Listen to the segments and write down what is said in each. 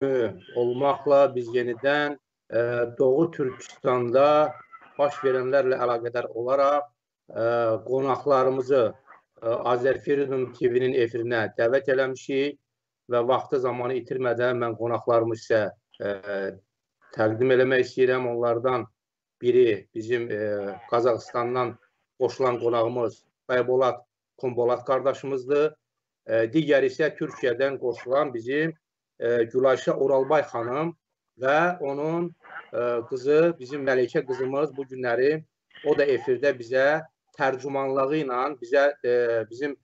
olmaqla biz yenidən Doğu Türkistanda baş verənlərlə əlaqədar olaraq qonaqlarımızı Azərfreedom TV-nin efirinə dəvət eləmişik və vaxtı zamanı itirmədən mən qonaqlarımı sizə təqdim eləmək istəyirəm. Onlardan biri bizim Qazaxıstandan qoşulan qonağımız Baybolad Kumbolad qardaşımızdır. Digəri isə Türkiyədən qoşulan bizim Gülayşə Oralbay xanım və onun qızı, bizim Məlikə qızımız bu günləri o da efirdə bizə tərcümanlığı ilə bizim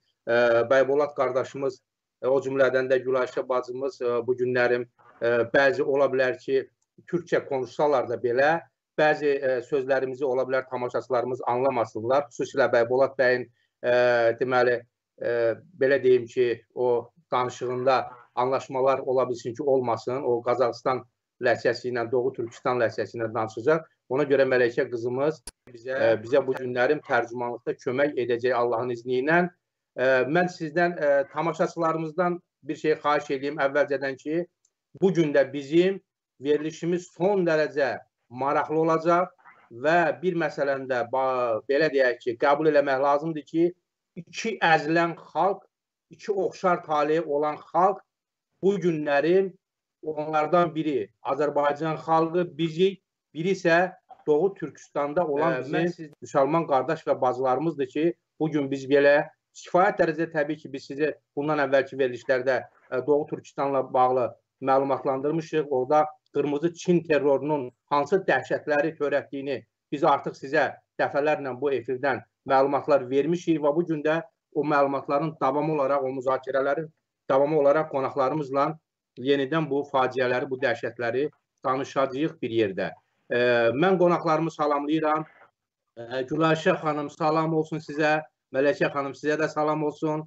Baybolad qardaşımız, o cümlədən də Gülayşə bacımız bu günlərim bəzi ola bilər ki, Türkçə konuşsalar da belə, bəzi sözlərimizi ola bilər tamaşaçılarımız anlamasınlar. Xüsusilə Baybolad bəyin deməli, belə deyim ki, o danışığında anlaşmalar ola bilsin ki, olmasın. O Qazaxıstan ləhcəsi ilə, Doğu Türkistan ləhcəsi ilə danışacaq. Ona görə Məlikə qızımız bizə bu günlərim tərcümanlıqda kömək edəcək Allahın izni ilə. Mən sizdən, tamaşaçılarımızdan bir şey xahiş edeyim əvvəlcədən ki, bugün də bizim verilişimiz son dərəcə maraqlı olacaq və bir məsələndə belə deyək ki, qəbul eləmək lazımdır ki, iki əzilən xalq, iki oxşar taleyi olan xalq bu günlərin onlardan biri Azərbaycan xalqı, biri isə Doğu Türkistanda olan bizim müsəlman qardaş və bacılarımızdır ki, bugün biz belə kifayət dərəcədə təbii ki, biz sizi bundan əvvəlki verilişlərdə Doğu Türkistanla bağlı məlumatlandırmışıq. Orada Qırmızı Çin terrorunun hansı dəhşətləri törətdiyini biz artıq sizə dəfələrlə bu efirdən məlumatlar vermişik və bugün də o məlumatların davamı olaraq, o müzakirələrin davamı olaraq qonaqlarımızla yenidən bu faciələri, bu dəhşətləri danışacağıq bir yerdə. Mən qonaqlarımı salamlayıram. Gülayşə xanım, salam olsun sizə. Məlikə xanım, sizə də salam olsun.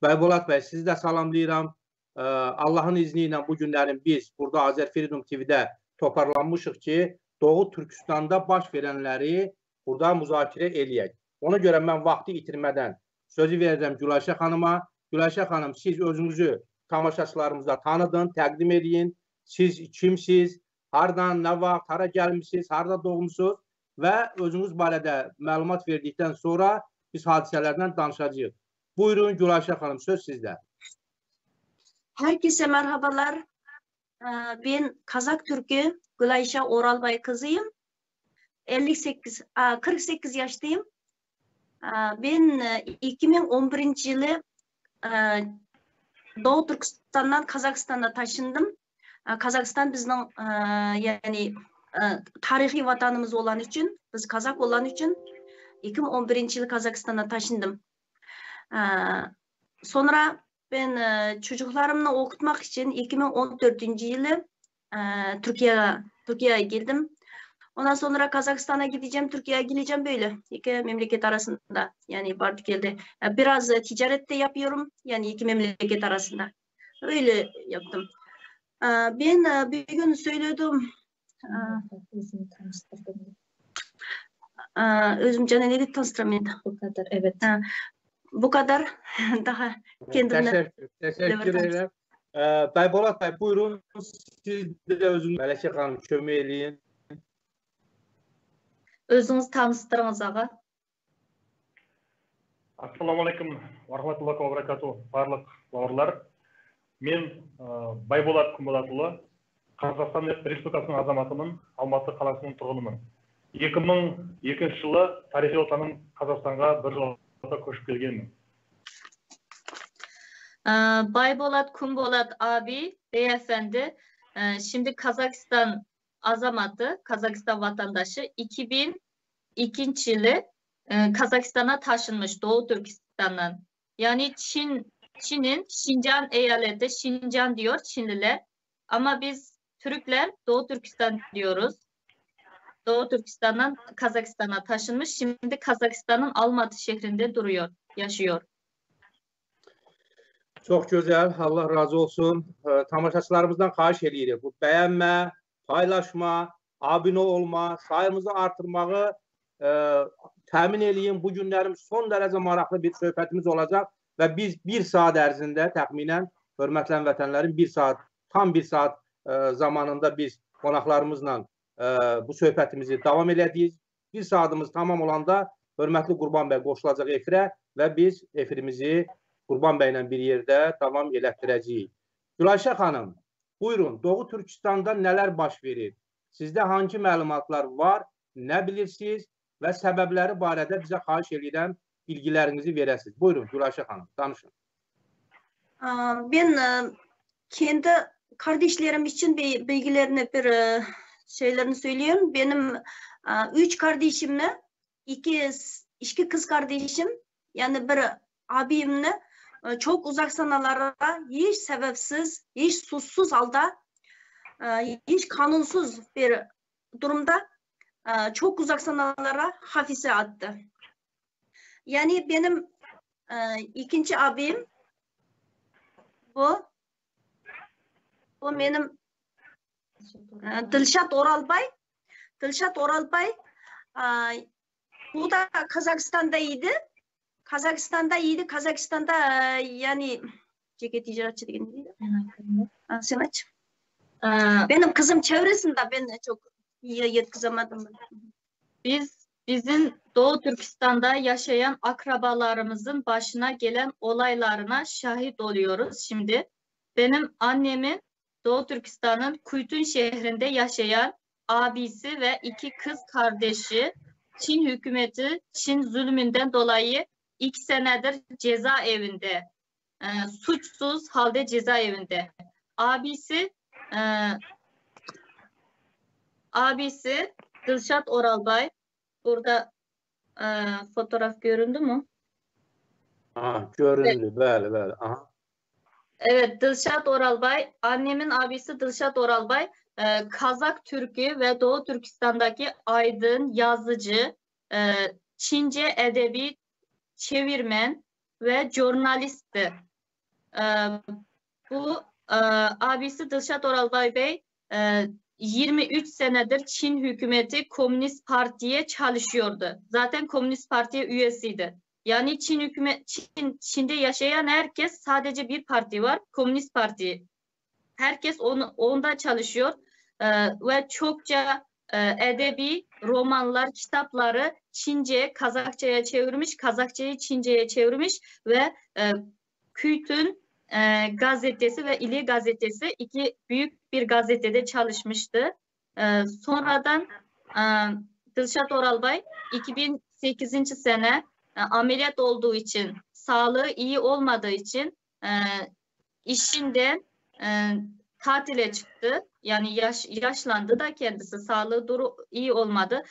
Baybolad bəy, sizi də salamlayıram. Allahın izni ilə bu günlərin biz burada Azərfreedom TV-də toparlanmışıq ki, Doğu Türkistanda baş verənləri burada müzakirə eləyək. Ona görə mən vaxtı itirmədən sözü verəcəm Gülayşə xanıma. Gülayşə xanım, siz özünüzü tamaşaçılarımıza tanıdın, təqdim edin. Siz kimsiz, hardan, nə vaxt, hara gəlmişsiniz, harada doğmuşsunuz və özünüz barədə məlumat verdikdən sonra biz hadisələrdən danışacağıq. Buyurun Gülayşə xanım, söz sizdə. Herkese merhabalar. Ben Kazak Türk'ü Gülayşe Oralbay kızıyım. 48 yaştayım. Ben 2011 yılı Doğu Türkistan'dan Kazakistan'a taşındım. Kazakistan bizim yani tarihi vatanımız olan için, biz Kazak olan için 2011 yılı Kazakistan'a taşındım. Sonra ben çocuklarımla okutmak için 2014 yılı Türkiye'ye geldim. Ondan sonra Kazakistan'a gideceğim, Türkiye'ye geleceğim böyle. İki memleket arasında yani Bardikel'de. Biraz ticaret de yapıyorum yani iki memleket arasında. Öyle yaptım. Ben bir gün söyledim. Özüm canı neydi tanıştıramıyordum. Bu kadar, evet. Bu kadar daha kendimden. Teşekkür ederim. Baybolad bəy, buyurun. Siz də özünüz Məlikə xanım kömək eləyin. Özünüz tanıştırınız ağa. Assalamu alaikum wa rahmatullahi wa barakatuh. Bарлық бауырлар. Мен Байболат Kumbolatұлы, Қазақстан Республикасының азаматымын, Алматы қаласының тұрғынымын. 2002 жылы тарихи отаным Қазақстанға бір жолда көшіп келгенмін. Baybolad Kumbolad abi, beyefendi, şimdi Kazakistan azamatı, Kazakistan vatandaşı 2002 yılı Kazakistan'a taşınmış Doğu Türkistan'dan. Yani Çin'in Şincan eyaleti, Şincan diyor Çinliler. Ama biz Türkler Doğu Türkistan diyoruz. Doğu Türkistan'dan Kazakistan'a taşınmış. Şimdi Kazakistan'ın Almatı şehrinde duruyor, yaşıyor. Çok güzel, Allah razı olsun. Tamaşaçılarımızdan xahiş edirik. Bu bəyənmə, paylaşma, abunə olma, sayımızı artırmağı təmin eləyin. Bu günlərim son dərəcə maraqlı bir söhbətimiz olacaq və biz bir saat ərzində təxminən, hörmətli vətənlərin tam bir saat zamanında biz qonaqlarımızla bu söhbətimizi davam elədik. Bir saatimiz tamam olanda hörmətli Qurban bəy qoşulacaq efirə və biz efirimizi Qurban bəylə bir yerdə davam elətdirəcəyik. Gülayşə xanım, buyurun, Doğu Türkistanda nələr baş verir? Sizdə hangi məlumatlar var, nə bilirsiniz və səbəbləri barədə bizə xahiş edirəm, bilgilərinizi verəsiniz. Buyurun, Gülayşə xanım, danışın. Ben kendi kardeşlerim için bilgilerini şeylerini söyleyeyim. Benim 3 kardeşimle iki kız kardeşim, yani bir abimle çok uzak sanalara hiç sebepsiz, hiç suçsuz halde, hiç kanunsuz bir durumda çok uzak sanalara hapise attı. Yani benim ikinci abim bu benim Dilşat Oralbay. Dilşat Oralbay bu da Kazakistan'daydı. Kazakistan'da yani ceket icraatçı dediğinde. Sen aç. Benim kızım çevresinde ben çok iyi yetkizamadım. Bizim Doğu Türkistan'da yaşayan akrabalarımızın başına gelen olaylarına şahit oluyoruz şimdi. Benim annemin Doğu Türkistan'ın Kuytun şehrinde yaşayan abisi ve 2 kız kardeşi Çin hükümeti Çin zulmünden dolayı 2 senedir cezaevinde. Suçsuz halde cezaevinde. Abisi Dilşat Oralbay. Burada fotoğraf göründü mü? Göründü, bəli. Aha. Evet, Dilşat Oralbay, annemin abisi Dilşat Oralbay, Kazak Türkü ve Doğu Türkistan'daki aydın, yazıcı, Çince edebi çevirmen ve jurnalistti. Bu abisi Dilşat Oralbay Bey 23 senedir Çin hükümeti Komünist Parti'ye çalışıyordu. Zaten Komünist Parti'ye üyesiydi. Yani Çin'de yaşayan herkes, sadece bir parti var, Komünist Parti. Herkes onda çalışıyor ve çokça edebi romanlar, kitapları Çince, Kazakça'ya çevirmiş, Kazakça'yı Çince'ye çevirmiş ve Kuytun gazetesi ve İli gazetesi, 2 büyük bir gazetede çalışmıştı. Sonradan Dilşat Oralbay 2008. sene ameliyat olduğu için, sağlığı iyi olmadığı için işinden tatile çıktı. Yani yaşlandı da kendisi, sağlığı iyi olmadı.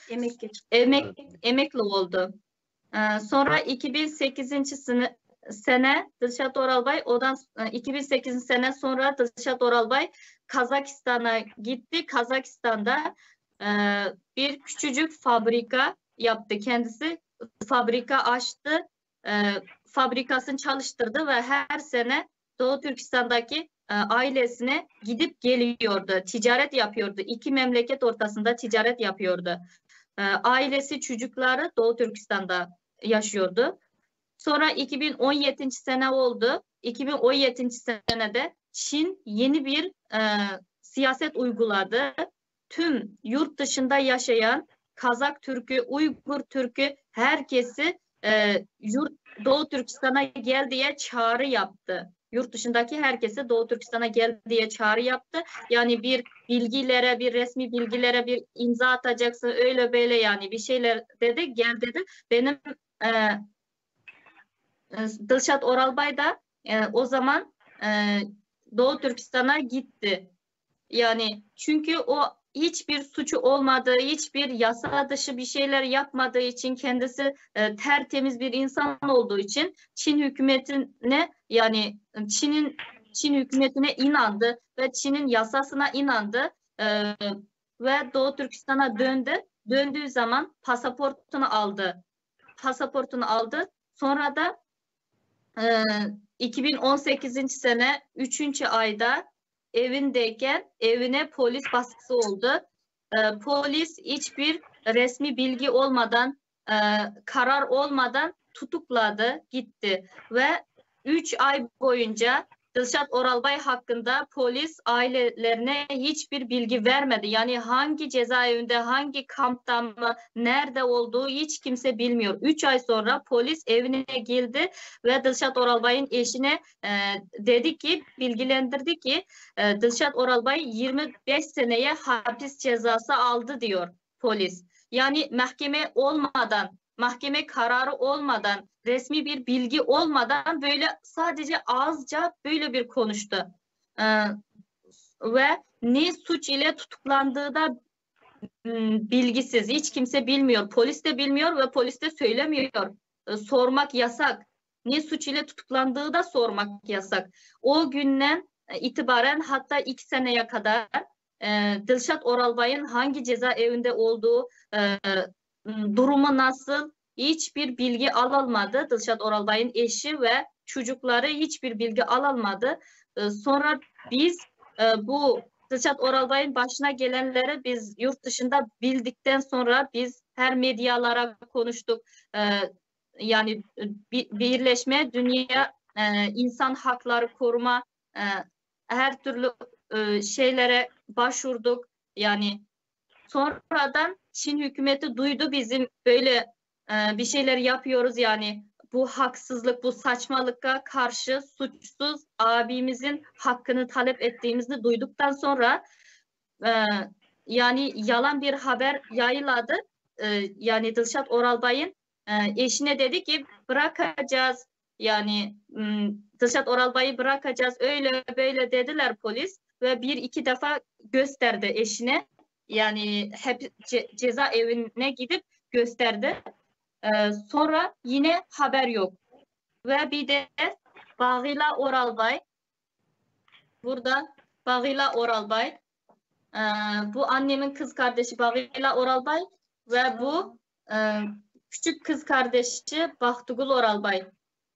Emekli oldu. Sonra 2008. sene Dilşat Oralbay, 2008 sene sonra Dilşat Oralbay Kazakistan'a gitti. Kazakistan'da bir küçücük fabrika yaptı kendisi. Fabrika açtı, fabrikasını çalıştırdı ve her sene Doğu Türkistan'daki ailesine gidip geliyordu, ticaret yapıyordu. 2 memleket ortasında ticaret yapıyordu. Ailesi, çocukları Doğu Türkistan'da yaşıyordu. Sonra 2017. sene oldu. 2017. senede Çin yeni bir siyaset uyguladı. Tüm yurt dışında yaşayan Kazak Türk'ü, Uygur Türk'ü herkesi Doğu Türkistan'a gel diye çağrı yaptı. Yurt dışındaki herkese Doğu Türkistan'a gel diye çağrı yaptı. Yani bir bilgilere, bir resmi bilgilere bir imza atacaksın, öyle böyle yani bir şeyler dedi, gel dedi. Benim Dilşat Oralbay da o zaman Doğu Türkistan'a gitti. Yani çünkü o hiçbir suçu olmadığı, hiçbir yasa dışı bir şeyler yapmadığı için, kendisi tertemiz bir insan olduğu için Çin hükümetine, yani Çin hükümetine inandı ve Çin'in yasasına inandı ve Doğu Türkistan'a döndü. Döndüğü zaman pasaportunu aldı. Sonra da 2018. sene 3. ayda evindeyken evine polis baskısı oldu. Polis hiçbir resmi bilgi olmadan, karar olmadan tutukladı, gitti ve 3 ay boyunca Dilşat Oralbay hakkında polis ailelerine hiçbir bilgi vermedi. Yani hangi cezaevinde, hangi kampta mı, nerede olduğu hiç kimse bilmiyor. 3 ay sonra polis evine geldi ve Dilşat Oralbay'ın eşine dedi ki, bilgilendirdi ki Dilşat Oralbay 25 seneye hapis cezası aldı diyor polis. Yani mahkeme olmadan, mahkeme kararı olmadan, resmi bir bilgi olmadan böyle sadece ağızca böyle bir konuştu. Ve ne suç ile tutuklandığı da bilgisiz. Hiç kimse bilmiyor. Polis de bilmiyor ve polis de söylemiyor. Sormak yasak. Ne suç ile tutuklandığı da sormak yasak. O günden itibaren hatta 2 seneye kadar Dilşat Oralbay'ın hangi cezaevinde olduğu, durumu nasıl, hiçbir bilgi alınmadı. Dilşat Oralbay'ın eşi ve çocukları hiçbir bilgi alınmadı. Sonra biz bu Dilşat Oralbay'ın başına gelenleri biz yurt dışında bildikten sonra biz her medyalara konuştuk. Yani Birleşme Dünya İnsan Hakları Koruma her türlü şeylere başvurduk. Yani sonradan Çin hükümeti duydu bizim böyle bir şeyler yapıyoruz, yani bu haksızlık, bu saçmalığa karşı suçsuz abimizin hakkını talep ettiğimizi duyduktan sonra yani yalan bir haber yayıladı. Yani Dilşat Oralbay'ın eşine dedi ki bırakacağız, yani Dilşat Oralbay'ı bırakacağız, öyle böyle dediler polis ve 1-2 defa gösterdi eşine. Yani hep cezaevine gidip gösterdi. Sonra yine haber yok. Ve bir de Bağila Oralbay, burada Bağila Oralbay, bu annemin kız kardeşi Bağila Oralbay ve bu küçük kız kardeşi Bahtugul Oralbay.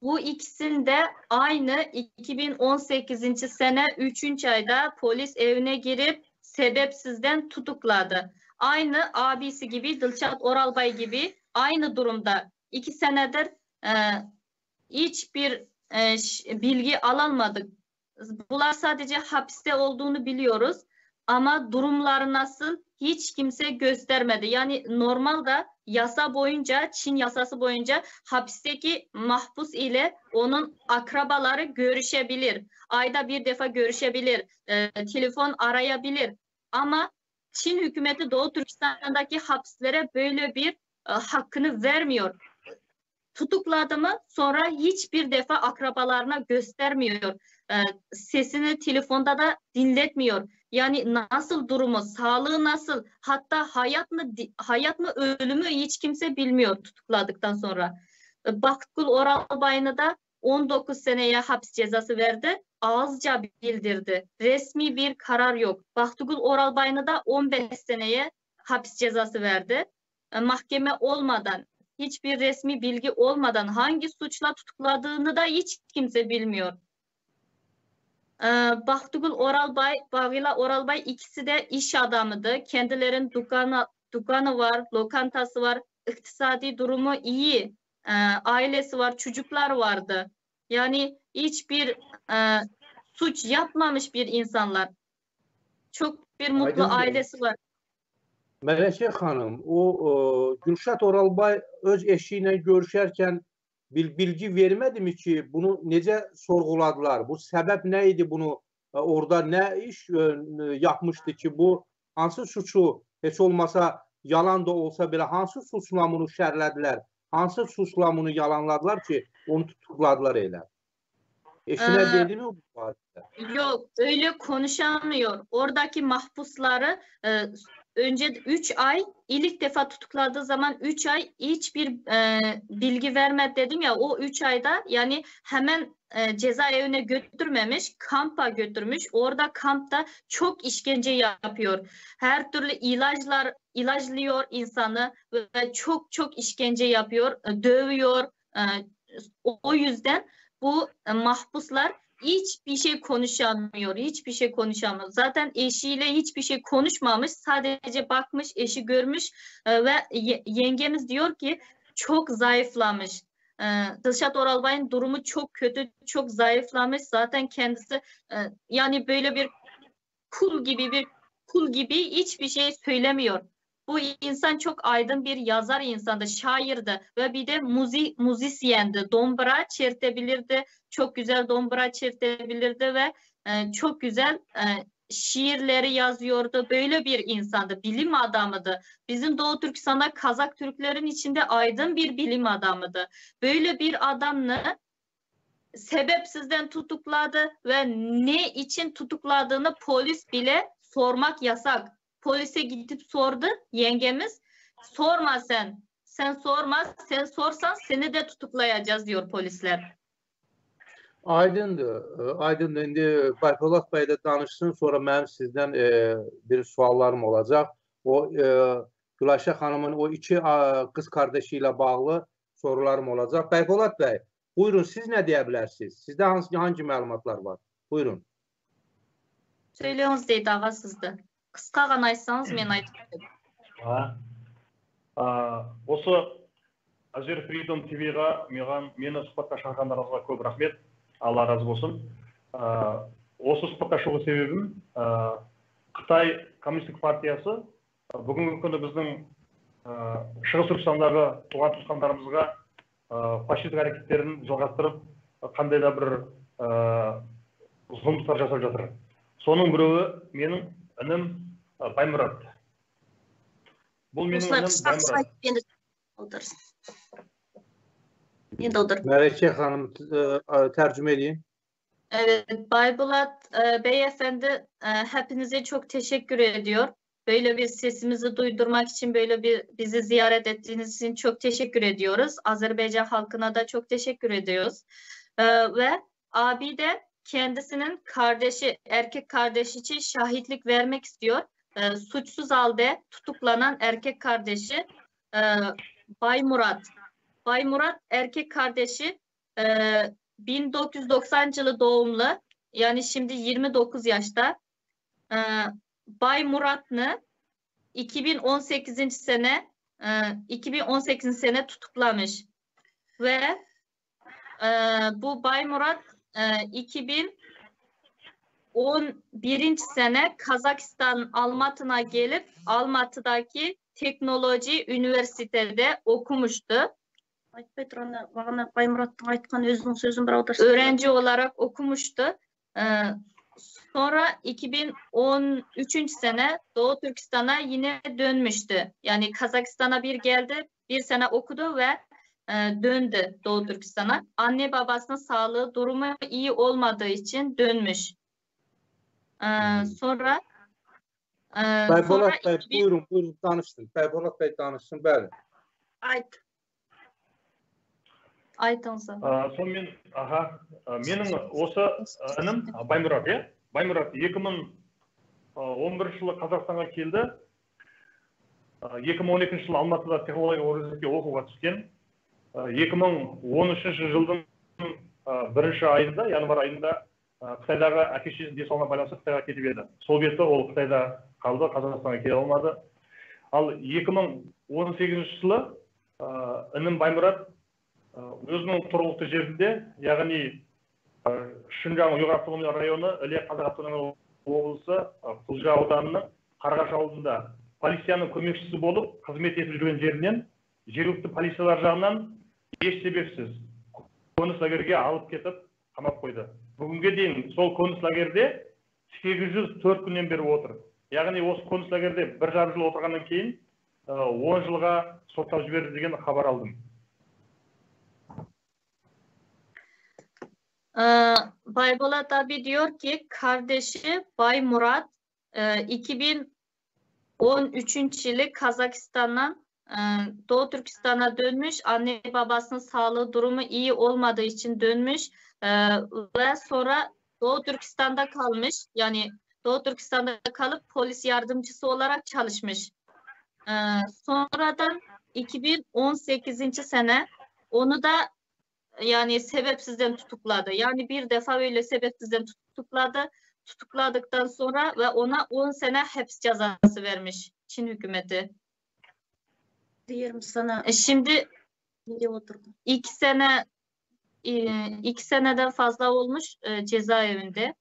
Bu ikisinde aynı 2018. sene 3. ayda polis evine girip sebepsizden tutukladı. Aynı abisi gibi, Dilşat Oralbay gibi aynı durumda. 2 senedir hiçbir bilgi alamadık. Bunlar sadece hapiste olduğunu biliyoruz. Ama durumları nasıl hiç kimse göstermedi. Yani normalde yasa boyunca, Çin yasası boyunca hapisteki mahpus ile onun akrabaları görüşebilir. Ayda 1 defa görüşebilir. Telefon arayabilir. Ama Çin hükümeti Doğu Türkistan'daki hapislere böyle bir hakkını vermiyor. Tutukladı mı sonra hiçbir defa akrabalarına göstermiyor. Sesini telefonda da dinletmiyor. Yani nasıl durumu, sağlığı nasıl, hatta hayat mı ölümü hiç kimse bilmiyor tutukladıktan sonra. Bahtugul Oralbay'ını da 19 seneye hapis cezası verdi. Ağızca bildirdi. Resmi bir karar yok. Bahtugul Oralbay'ını da 15 seneye hapis cezası verdi. Mahkeme olmadan, hiçbir resmi bilgi olmadan hangi suçla tutukladığını da hiç kimse bilmiyor. Bahtugul Oralbay, Bağila Oralbay ikisi de iş adamıydı. Kendilerinin dükkanı var, lokantası var, iktisadi durumu iyi, ailesi var, çocuklar vardı. Yani hiçbir suç yapmamış bir insanlar. Çok bir mutlu ailesi var. Melekə xanım, o Dilşat Oralbay öz eşi ilə görüşərkən bilgi vermədimi ki, bunu necə sorğuladılar? Bu səbəb nə idi bunu? Orada nə iş yapmışdı ki, bu hansı suçu heç olmasa yalan da olsa belə hansı suçla bunu şərlədilər? Hansı suçla bunu yalanladılar ki, onu tutukladılar elə? Eşine dedi mi bu hadise? Yok, öyle konuşamıyor. Oradaki mahpusları önce 3 ay, ilk defa tutukladığı zaman 3 ay hiçbir bilgi vermedi dedim ya, o 3 ayda yani hemen cezaevine götürmemiş, kampa götürmüş. Orada kampta çok işkence yapıyor. Her türlü ilaçlıyor insanı ve çok işkence yapıyor, dövüyor. O yüzden bu mahpuslar hiçbir şey konuşamıyor, hiçbir şey konuşamıyor. Zaten eşiyle hiçbir şey konuşmamış, sadece bakmış, eşi görmüş ve yengemiz diyor ki çok zayıflamış. Dilşat Oralbay'ın durumu çok kötü, çok zayıflamış. Zaten kendisi yani böyle bir kul gibi hiçbir şey söylemiyor. Bu insan çok aydın bir yazar insandı, şairdi ve bir de müzisyendi. Dombra çertebilirdi, çok güzel dombra çertebilirdi ve çok güzel şiirleri yazıyordu. Böyle bir insandı, bilim adamıydı. Bizim Doğu Türkistan'da Kazak Türklerin içinde aydın bir bilim adamıydı. Böyle bir adamı sebepsizden tutukladı ve ne için tutukladığını polis bile sormak yasak. Polise gidip sordu yengemiz. Sorma sen. Sen sorma. Sen sorsan seni de tutuklayacağız diyor polisler. Aydındır. Aydındır. İndi Baypolat Bey de danışsın. Sonra benim sizden bir suallarım olacak. O Gülayşe Hanım'ın o iki kız kardeşiyle bağlı sorularım olacak. Baypolat Bey, buyurun siz ne diyebilirsiniz? Sizde hangi malumatlar var? Buyurun. Söylüyorsunuz deydi ağa sizde. Kıska gana aytsanız men aytып ketем. Осы Azir Freedom TV-ға мені сұхбатқа шақырғандарыңызға көп рахмет. Алла разы болсын. Осы сұхбатқа шығу себебім Қытай Коммунистік партиясы бүгінгі күні біздің Шығыс Түркістандағы туған туысқандарымызға фашистік әрекеттерін жалғастырып, қандай да бір зұлымдықтар жасап жатыр. Соның біреуі менің інім Баймұрат. Бұл менің інім Баймұрат. Melike Hanım tercüme edeyim. Evet, Baybulat Beyefendi hepinize çok teşekkür ediyor. Böyle bir sesimizi duydurmak için böyle bir bizi ziyaret ettiğiniz için çok teşekkür ediyoruz. Azerbaycan halkına da çok teşekkür ediyoruz. Ve abi de kendisinin kardeşi, erkek kardeşi için şahitlik vermek istiyor. Suçsuz halde tutuklanan erkek kardeşi Baymurat. Baymurat erkek kardeşi 1990 yılı doğumlu, yani şimdi 29 yaşta. Baymurat'ını 2018 sene tutuklamış ve bu Baymurat 2011 sene Kazakistan Almatı'na gelip Almatı'daki Teknoloji Üniversitede okumuştu. Öğrenci olarak okumuştu. Sonra 2013 sene Doğu Türkistan'a yine dönmüştü. Yani Kazakistan'a bir geldi, bir sene okudu ve döndü Doğu Türkistan'a. Anne babasının sağlığı durumu iyi olmadığı için dönmüş. Sonra Baypolat Bey, buyurun danışsın. Baypolat Bey danışsın, bəli. Айтыңыздар. Сонымен, менің осы інім Баймұрат, Баймұрат 2011 жылы Қазақстанға келді. 2012 жылы Алматыда технология университетке оқуға түскен. 2013 жылдың бірінші айында, январ айында Қытайдағы әке-шешесінің денсаулығына байланысты Қытайға кетіп еді. Сол бетте ол Қытайда қалды, Қазақстанға келе алмады. Ал 2018 жылы інім Баймұрат өзінің тұрғылықты жерінде, яғни Шынжаң Ұйғыр автономиялы районы, Іле Қазақ автономиялы облысы, Құлжа ауданының Қарғаш ауылында полицияның көмекшісі болып қызмет етіп жүрген жерінен жергілікті полициялар жағынан еш себепсіз қоныс лагерге алып кетіп қамап қойды. Бүгінге дейін сол қоныс лагерде 804 күннен бері отыр. Яғни осы қоныс лагерде 1,5 жыл отырғаннан кейін 10 жылға соттап жіберді деген хабар алдым. Baybolat abi diyor ki kardeşi Baymurat 2013 yılı Kazakistan'dan Doğu Türkistan'a dönmüş. Anne babasının sağlığı durumu iyi olmadığı için dönmüş ve sonra Doğu Türkistan'da kalmış. Yani Doğu Türkistan'da kalıp polis yardımcısı olarak çalışmış. Sonradan 2018. sene onu da yani sebepsizden tutukladı. Yani bir defa öyle sebepsizden tutukladı. Tutukladıktan sonra ve ona 10 sene hapis cezası vermiş Çin hükümeti. Diyorum sana. Şimdi 2 seneden fazla olmuş cezaevinde.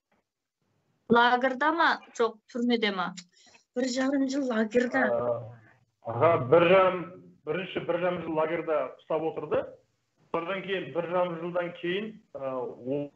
Lagerda mı çok türmede mi? 1,5 yıl lagerda. Birinchi 1,5 yıl lagerda ustab o'tirdi. Sonradan keyin 1,5 yıldan keyin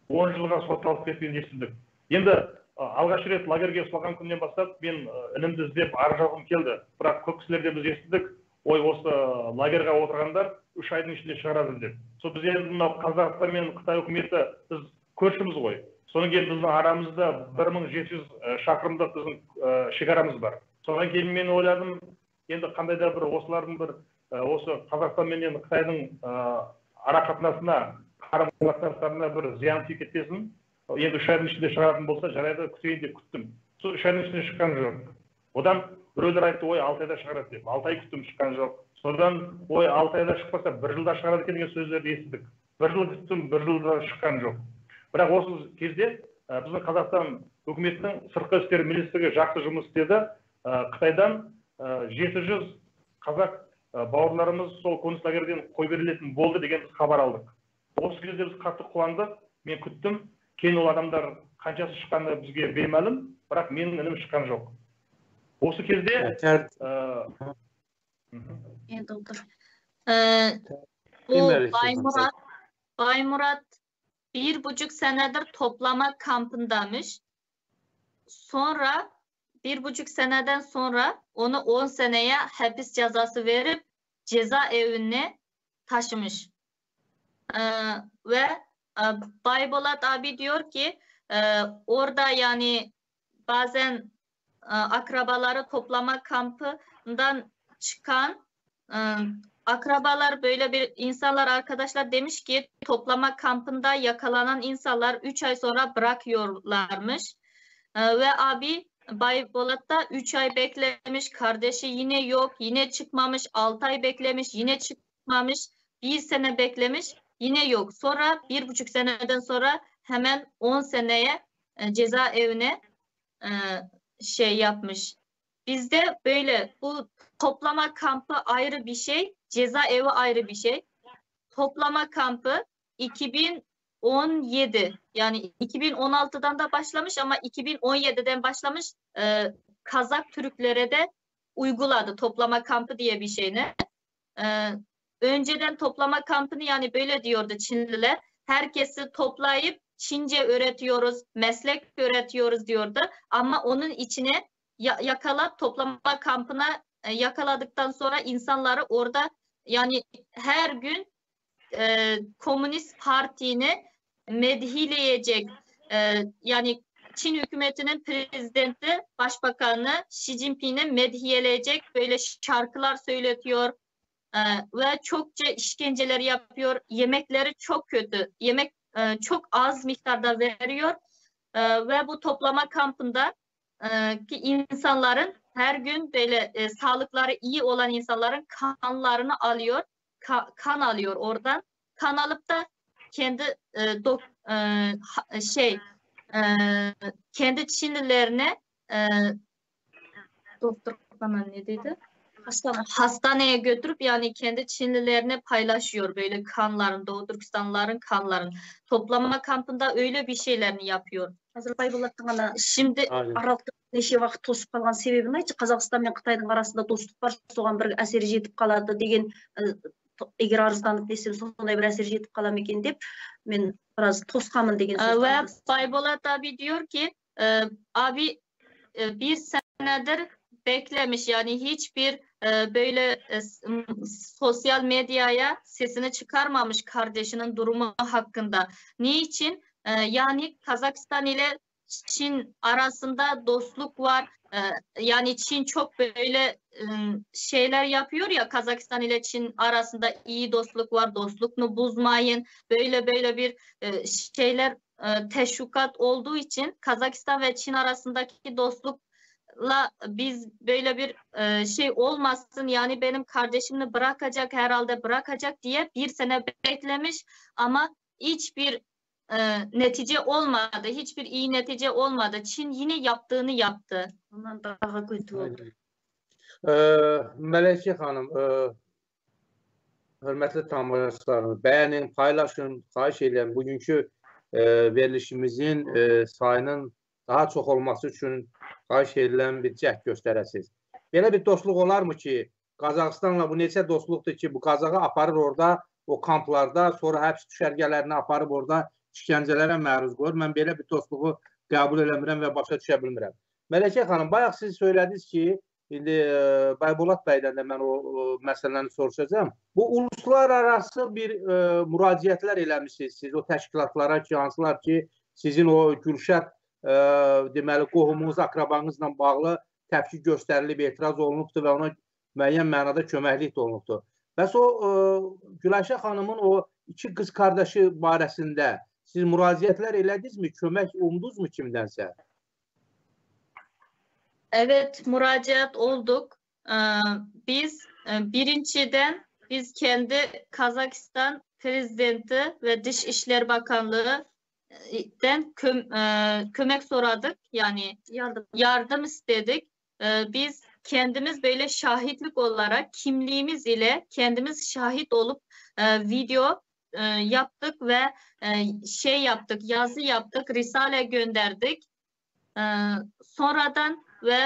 10 yılga sotalып ketkenini eshitdik. Endi algaç ret lagerge uslagan kundan boshlab men inimdi izlep arjog'im keldi. Biroq ko'p kishilardan biz eshitdik, oy o'sha lagerga o'tirganlar 3 ayning ichida chiqaradi deb. So biz endi bunda Qozog'iston men Xitoy hukumati biz ko'rishimiz qo'y. So'ndan keyin bizning aramizda 1700 chaqirimlik bizning chegaramiz bor. So'ndan keyin men o'yladim, endi qandaydir bir o'slarning bir o'sha Qozog'iston bilan Xitoyning ara qatnashına, qarama-qarshiliklariga bir ziyon tegib ketsin. Endi 3 ayning ichida chiqaradigan bo'lsa, jarayda kutayin deb kutdim. So 3 ayning ichida chiqqan yo'q. Odan birovlar aytdi, oy 6 oyda chiqaradi deb. 6 oy kutdim, chiqqan yo'q. Sonradan oy 6 oyda chiqmasa 1 yilda chiqaradi degan so'zlarni eshitdik. 1 yil kutdim, 1 yilda chiqqan yo'q. Biroq o'sha кезде bizning Qozog'iston hukumatining sirtqi ishlar ministrligi yaxshi жұмыс istedi. Xitoydan 700 qozoq bауырларымыз сол konslagerden qo'yib berilетін bo'ldi degan xabar aldık. O'sha кезде biz qattiq quvondik. Men kutdim. Keyin ol adamlar qanchasi chiqqani bizga be'ma'lum, biroq mening inim chiqqan yo'q. O'sha кезде Baymurat 1,5 senedir toplama kampındamış. Sonra 1,5 seneden sonra onu 10 seneye hapis cezası verip cezaevine taşımış. Ve Baybolat abi diyor ki orada yani bazen akrabaları toplama kampından çıkan akrabalar böyle bir insanlar arkadaşlar demiş ki toplama kampında yakalanan insanlar 3 ay sonra bırakıyorlarmış. Ve abi Baybolat'ta 3 ay beklemiş, kardeşi yine yok, yine çıkmamış, 6 ay beklemiş, yine çıkmamış, 1 sene beklemiş, yine yok. Sonra 1,5 seneden sonra hemen 10 seneye cezaevine şey yapmış. Bizde böyle bu toplama kampı ayrı bir şey, cezaevi ayrı bir şey. Toplama kampı 2017 yani 2016'dan da başlamış ama 2017'den başlamış Kazak Türklere de uyguladı toplama kampı diye bir şeyini. Önceden toplama kampını yani böyle diyordu Çinliler. Herkesi toplayıp Çince öğretiyoruz, meslek öğretiyoruz diyordu. Ama onun içine yakalayıp toplama kampına yakaladıktan sonra insanları orada yani her gün Komünist Parti'ni medhileyecek yani Çin hükümetinin prezidenti, başbakanı Xi Jinping'i medhiyeleyecek böyle şarkılar söyletiyor ve çokça işkenceler yapıyor. Yemekleri çok kötü. Yemek çok az miktarda veriyor ve bu toplama kampında ki insanların her gün böyle sağlıkları iyi olan insanların kanlarını alıyor. Kan alıyor oradan. Kan alıp da kendi kendi Çinlilerine doktor bana ne dedi? Hastaneye götürüp yani kendi Çinlilerine paylaşıyor böyle kanların, Doğu Türkistanlıların kanların. Toplama kampında öyle bir şeylerini yapıyor. Hazır Baybolat'ın ana şimdi aralықта неше уақыт тосып қалған себебін айтшы. Қазақстан мен Қытайдың арасында достық бар, соған бір әсер жетіп қалады деген, егер арызданып десем сондай bir әсер жетіп қалам екен деп мен biraz tosqamın деген söz. Ve Baybolat abi diyor ki abi 1 senedir beklemiş yani hiçbir böyle sosyal medyaya sesini çıkarmamış kardeşinin durumu hakkında. Niçin? Yani Kazakistan ile Çin arasında dostluk var. Yani Çin çok böyle şeyler yapıyor ya, Kazakistan ile Çin arasında iyi dostluk var. Dostlukunu bozmayın. Böyle bir şeyler teşvikat olduğu için Kazakistan ve Çin arasındaki dostlukla biz böyle bir şey olmasın. Yani benim kardeşimini bırakacak, herhalde bırakacak diye 1 sene beklemiş ama hiçbir netice olmadı. Hiçbir iyi netice olmadı. Çin yine yaptığını yaptı. Ondan daha kötü oldu. Meleke Hanım, hörmətli tamaşaçılarımız, bəyənin, paylaşın, xahiş edirəm. Bugünkü verilişimizin sayının daha çox olması üçün xahiş edilən bir cəhd göstərəsiniz. Belə bir dostluq olarmı ki, Qazaxıstanla bu neçə dostluqdur ki, bu Qazağı aparır orada, o kamplarda, sonra həbs düşərgələrini aparıb orada işgəncələrə məruz qoyur. Mən belə bir dostluğu qəbul eləmirəm və başa düşə bilmirəm. Mələkə xanım, bayaq siz söylədiniz ki, indi Baybolat bəydən də mən o məsələni soruşacağım. Bu uluslararası bir müraciətlər eləmişsiniz siz o təşkilatlara ki, hansılar ki, sizin o Gülşət deməli qohumunuz, akrabanızla bağlı təpki göstərilib, etiraz olunubdur və ona müəyyən mənada köməklik də olunubdur. Bəs o Gülayşə xanımın o iki qız qardaşı barəsində siz müraciətlər elədinizmi, kömək umdunuzmu kimdənsə? Evet, müracaat olduk. Biz birinciden biz kendi Kazakistan Prezidenti ve Dışişleri Bakanlığı'dan kömek soradık. Yani yardım istedik. Biz kendimiz böyle şahitlik olarak kimliğimiz ile kendimiz şahit olup video yaptık ve yazı yaptık, risale gönderdik. Sonradan ve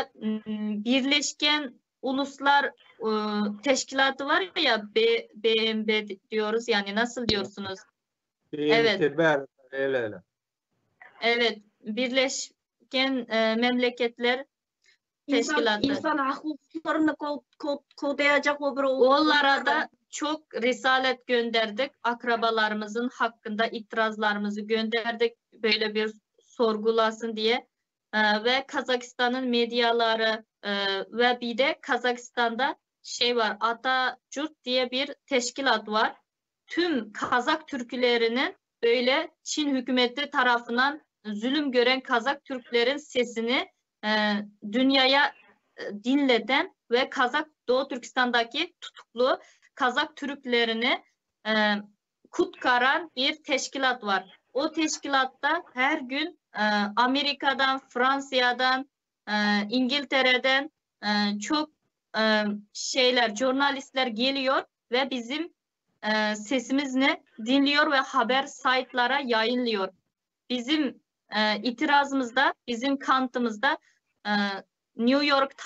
Birleşken Uluslar Teşkilatı var ya, BMB diyoruz, yani nasıl diyorsunuz? Evet. Evet, Birleşken Memleketler Teşkilatı. İnsan haklarını kodlayacak o bir onlara da çok risalet gönderdik. Akrabalarımızın hakkında itirazlarımızı gönderdik. Böyle bir sorgulasın diye. Ve Kazakistan'ın medyaları ve bir de Kazakistan'da var, Atatürk diye bir teşkilat var. Tüm Kazak Türklerinin böyle Çin hükümeti tarafından zulüm gören Kazak Türklerin sesini dünyaya dinleten ve Doğu Türkistan'daki tutuklu Kazak Türklerini kutkaran bir teşkilat var. O teşkilatta her gün Amerika'dan, Fransa'dan, İngiltere'den çok jurnalistler geliyor ve bizim sesimizi dinliyor ve haber saytlara yayınlıyor. Bizim itirazımızda, bizim kanıtımızda New York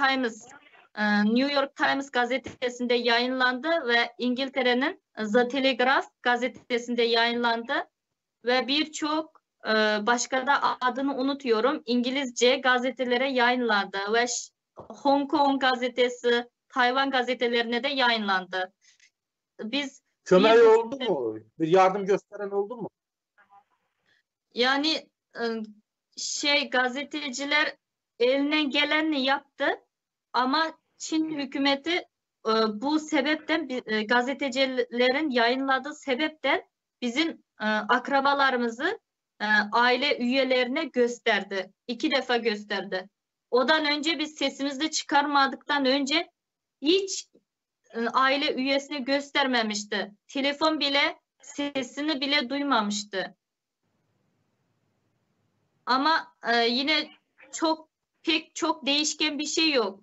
Times gazetesinde yayınlandı ve İngiltere'nin The Telegraph gazetesinde yayınlandı ve birçok başka da adını unutuyorum, İngilizce gazetelere yayınlandı ve Hong Kong gazetesi, Tayvan gazetelerine de yayınlandı. Biz kömək oldu mu? Bir yardım gösteren oldu mu? Yani gazeteciler elinden geleni yaptı ama Çin hükümeti bu sebepten, gazetecilerin yayınladığı sebepten bizim akrabalarımızı aile üyelerine gösterdi. 2 defa gösterdi. Odan önce biz sesimizi çıkarmadıktan önce hiç aile üyesini göstermemişti. Telefon bile, sesini bile duymamıştı. Ama yine pek çok değişken bir şey yok.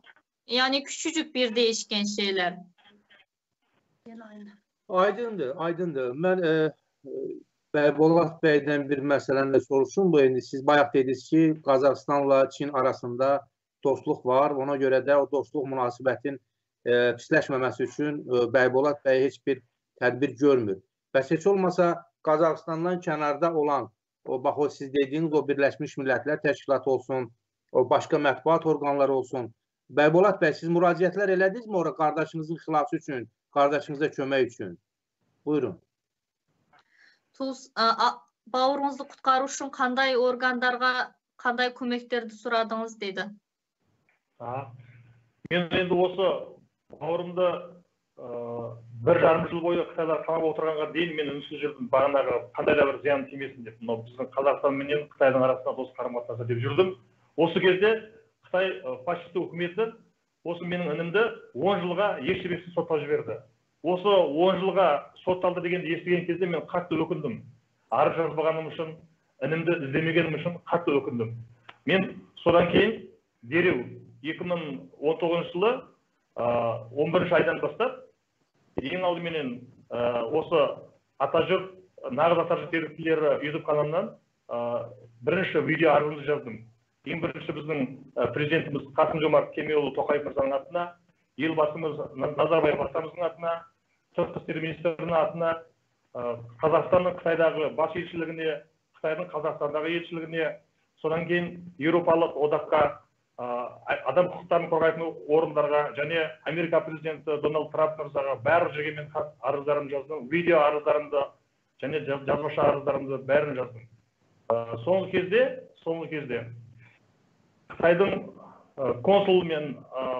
Yani küçücük bir değişken şeyler. Aydındır. Mən Baybolat bəydən bir məsələni də soruşum. Siz bayaq dediniz ki, Qazaxıstanla Çin arasında dostluq var. Ona görə də o dostluq münasibətin pisləşməməsi üçün Baybolat bəy heç bir tədbir görmür. Bəs heç olmasa Qazaxıstandan kənarda olan, bax o siz dediyiniz o Birləşmiş Millətlər Təşkilatı olsun, o başqa mətbuat orqanları olsun. Baybolat bəy, siz müraciətlər elədinizmi orada qardaşınızın xilası üçün, qardaşınıza kömək üçün? Buyurun. Bауырыңызды құтқару үшін қандай органдарға қандай көмектерді сұрадыңыз деді. Мен енді осы бауырымды 1,5 жыл бойы Қытайда қамап отырғанға дейін мен үнсіз жүрдім, бағанағы қандай да бір зиян тимесін деп. Мынау біздің Қазақстан менен Қытайдың арасында дос қарым-қатынасы деп жүрдім. Осы кезде Қытай фашистік үкіметі осы менің інімді 10 жылға еш себепсіз соттап жіберді. Осы 10 жылға сотталды дегенді естіген кезде мен қатты өкіндім. Арыз жазбағаным үшін, інімді іздемегенім үшін қатты өкіндім. Мен содан кейін дереу 2019 жылы 11 айдан бастап ең алдыменен осы Атажұрт, нағыз Атажұрт еріктілері YouTube каналынан бірінші видео арызымды жаздым. Ең бірінші біздің президентіміз Қасым-Жомарт Кемелұлы Тоқаев мырзаның атына, елбасымыз Назарбаев атамыздың атына, сыртқы істер министрінің атына, Қазақстанның Қытайдағы бас елшілігіне, Қытайдың Қазақстандағы елшілігіне, содан кейін Еуропалық одаққа, адам құқықтарын қорғайтын орындарға және Америка президенті Дональд Трамп мырзаға бәрі жерге мен арыздарымды жаздым, видео арыздарымды және жазбаша арыздарымды бәрін жаздым. Соңғы кезде Қытайдың консулы мен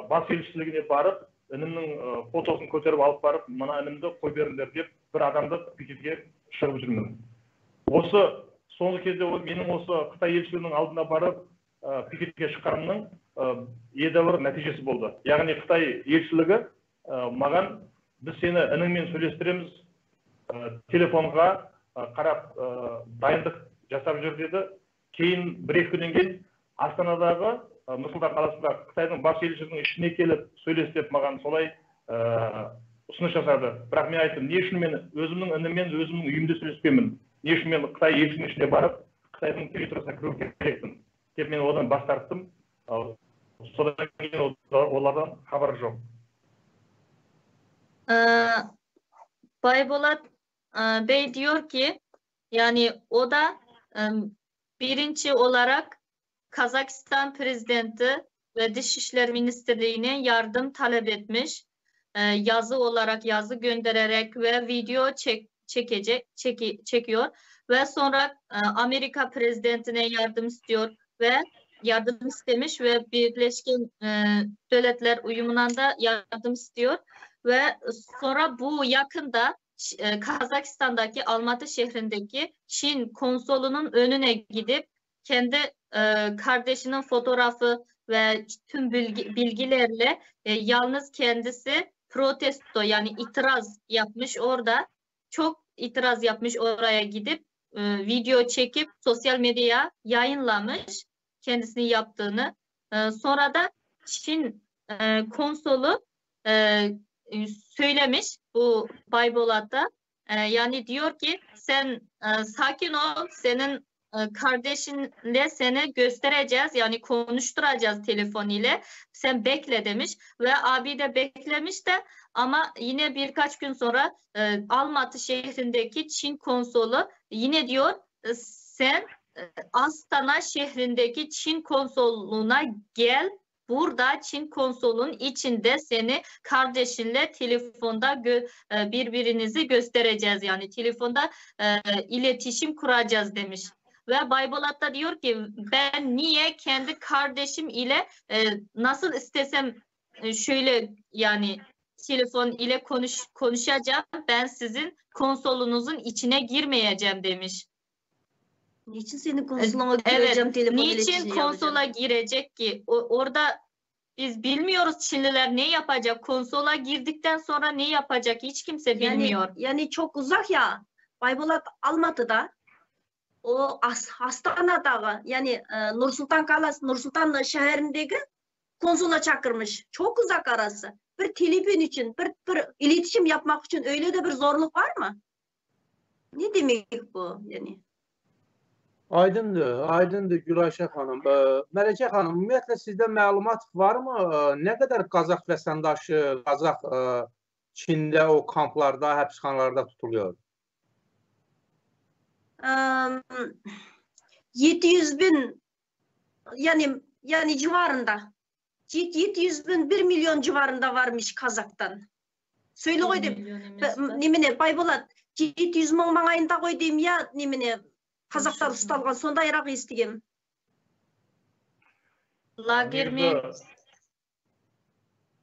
бас елшілігіне барып, інімнің фотосын көтеріп алып барып, мына інімді қой беріңдер деп бір адамды пикетке шығып жүрмін. Осы соңғы кезде менің осы Қытай елшілігінің алдына барып пикетке шыққанымның едәуір нәтижесі болды. Яғни Қытай елшілігі маған біз сені ініңмен сөйлестіреміз, телефонға қарап дайындық жасап жүр деді. Кейін бір-екі күннен кейін Астанадағы Нұр-Сұлтан қаласында Қытайдың бас елшілігінің ішіне келіп сөйлестеп маған солай ұсыныс жасады. Бірақ мен айттым, не үшін мен өзімнің ініммен өзімнің үйімде сөйлеспеймін? Не үшін мен Қытай елшілігінің ішіне барып Қытайдың территориясына кіру керекпін деп мен одан бас тарттым. Содан кейін олардан хабар жоқ. Baybolat Bey diyor ki, yani o da birinci olarak Kazakistan Prezidenti ve Dışişleri Ministerliğine yardım talep etmiş. Yazı olarak yazı göndererek ve video çekiyor. Ve sonra Amerika Prezidentine yardım istiyor ve yardım istemiş ve Birleşik Devletler Uyumu'ndan da yardım istiyor. Ve sonra bu yakında Kazakistan'daki Almatı şehrindeki Çin konsolunun önüne gidip kendi kardeşinin fotoğrafı ve tüm bilgilerle yalnız kendisi protesto yani itiraz yapmış orada. Çok itiraz yapmış, oraya gidip video çekip sosyal medyaya yayınlamış kendisinin yaptığını. Sonra da Çin konsolu söylemiş bu Baybolat'ta. Yani diyor ki sen sakin ol, senin kardeşinle seni göstereceğiz, yani konuşturacağız telefon ile, sen bekle demiş ve abi de beklemiş de ama yine birkaç gün sonra Almatı şehrindeki Çin konsolu yine diyor sen Astana şehrindeki Çin konsolluğuna gel, burada Çin konsolunun içinde seni kardeşinle telefonda birbirinizi göstereceğiz, yani telefonda iletişim kuracağız demiş. Ve Baybolat da diyor ki ben niye kendi kardeşim ile nasıl istesem şöyle yani telefon ile konuşacağım, ben sizin konsolunuzun içine girmeyeceğim demiş. Niçin senin konsoluna gireceğim, evet, telefon niçin konsola girecek ki? Orada biz bilmiyoruz Çinliler ne yapacak, konsola girdikten sonra ne yapacak hiç kimse bilmiyor. Yani çok uzak ya, Baybolat Almatı'da. O Astana'da yani Nur-Sultan kalası, Nur-Sultan şehrindeki konsola çakırmış. Çok uzak arası. Bir telefon için, bir iletişim yapmak için öyle de bir zorluk var mı? Ne demek bu yani? Aydındır Gülayşə xanım. Mələkə xanım, ümumiyyətlə sizdə məlumat var mı? Nə qədər Qazaq vətəndaşı, Qazaq Çində o kamplarda, həbsxanalarda tutuluyor? 700 bin yani civarında 700 bin 1 milyon civarında varmış Kazak'tan. Söyle koy deyim. Nemine Baybolat 700 bin mağayında koy deyim ya nemine Kazak'tan ustalgan sonda Irak istigem. Lagermin.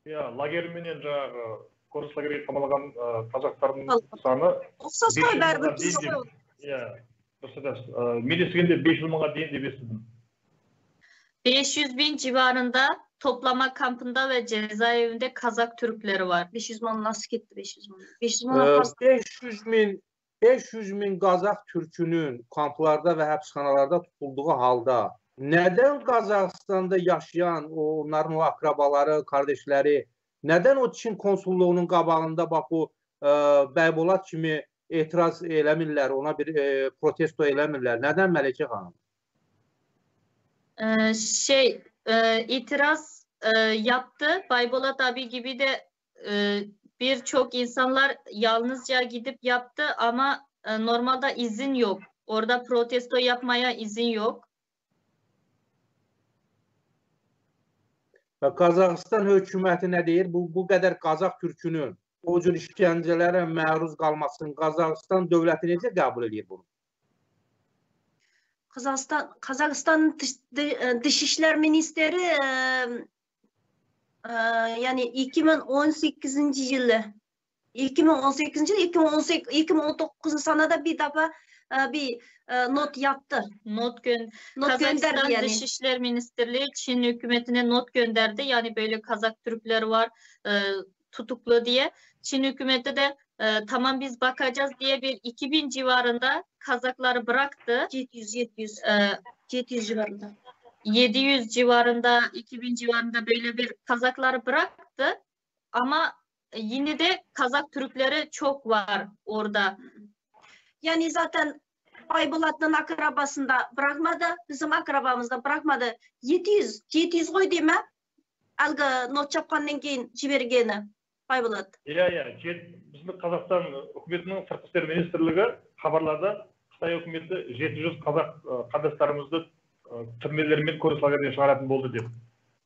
Ya lagerminen жаңағы Корыс лагерге қамалған қазақтардың саны ұқсас қой бәрібір. Иә, дұрыс. Мен естігенде 500 мыңға дейін деп естідім. 500 bin civarında toplama kampında ve cezaevinde Kazak Türkleri var. 500 bin nasıl gitti 500 bin? 500 min Qazaq türkünün kamplarda və həbsxanalarda tutulduğu halda nədən Qazaxıstanda yaşayan onların o akrabaları, kardeşləri, nədən o Çin konsulluğunun qabağında bax o Bəybulad kimi etiraz eləmirlər, ona bir protesto eləmirlər. Nədən Məlikə xanım? İtiraz yaptı. Baybolat abi gibi de birçok insanlar yalnızca gidip yaptı ama normalde izin yok. Orada protesto yapmaya izin yok. Qazaxıstan hökuməti nə deyir? Bu qədər Qazax türkünün o cür işgəncələrə məruz qalmasını Qazaxıstan dövləti necə qəbul edir bunu? Kazakistan Dışişler Ministeri yani 2018 yılı 2019 sanada bir defa bir not yaptı. Kazakistan gönderdi yani. Dışişler Ministerliği Çin hükümetine not gönderdi. Yani böyle Kazak Türkler var tutuklu diye. Çin hükümeti de tamam biz bakacağız diye bir 2000 civarında Kazakları bıraktı. 700 civarında. 700 civarında, 2000 civarında böyle bir Kazakları bıraktı. Ama yine de Kazak Türkleri çok var orada. Yani zaten Baybulat'ın akrabasında bırakmadı, bizim akrabamızda bırakmadı. 700 koy değil mi? Algı not çapkandan keyin jibergeni Baybulat. Bizim Kazakistan hükümetinin Sırtqı İşler Ministerliği haberlerde Xitay hükümeti 700 Kazak kardeşlerimizi türmelerмен көріс лагерден шығаратын болды деп.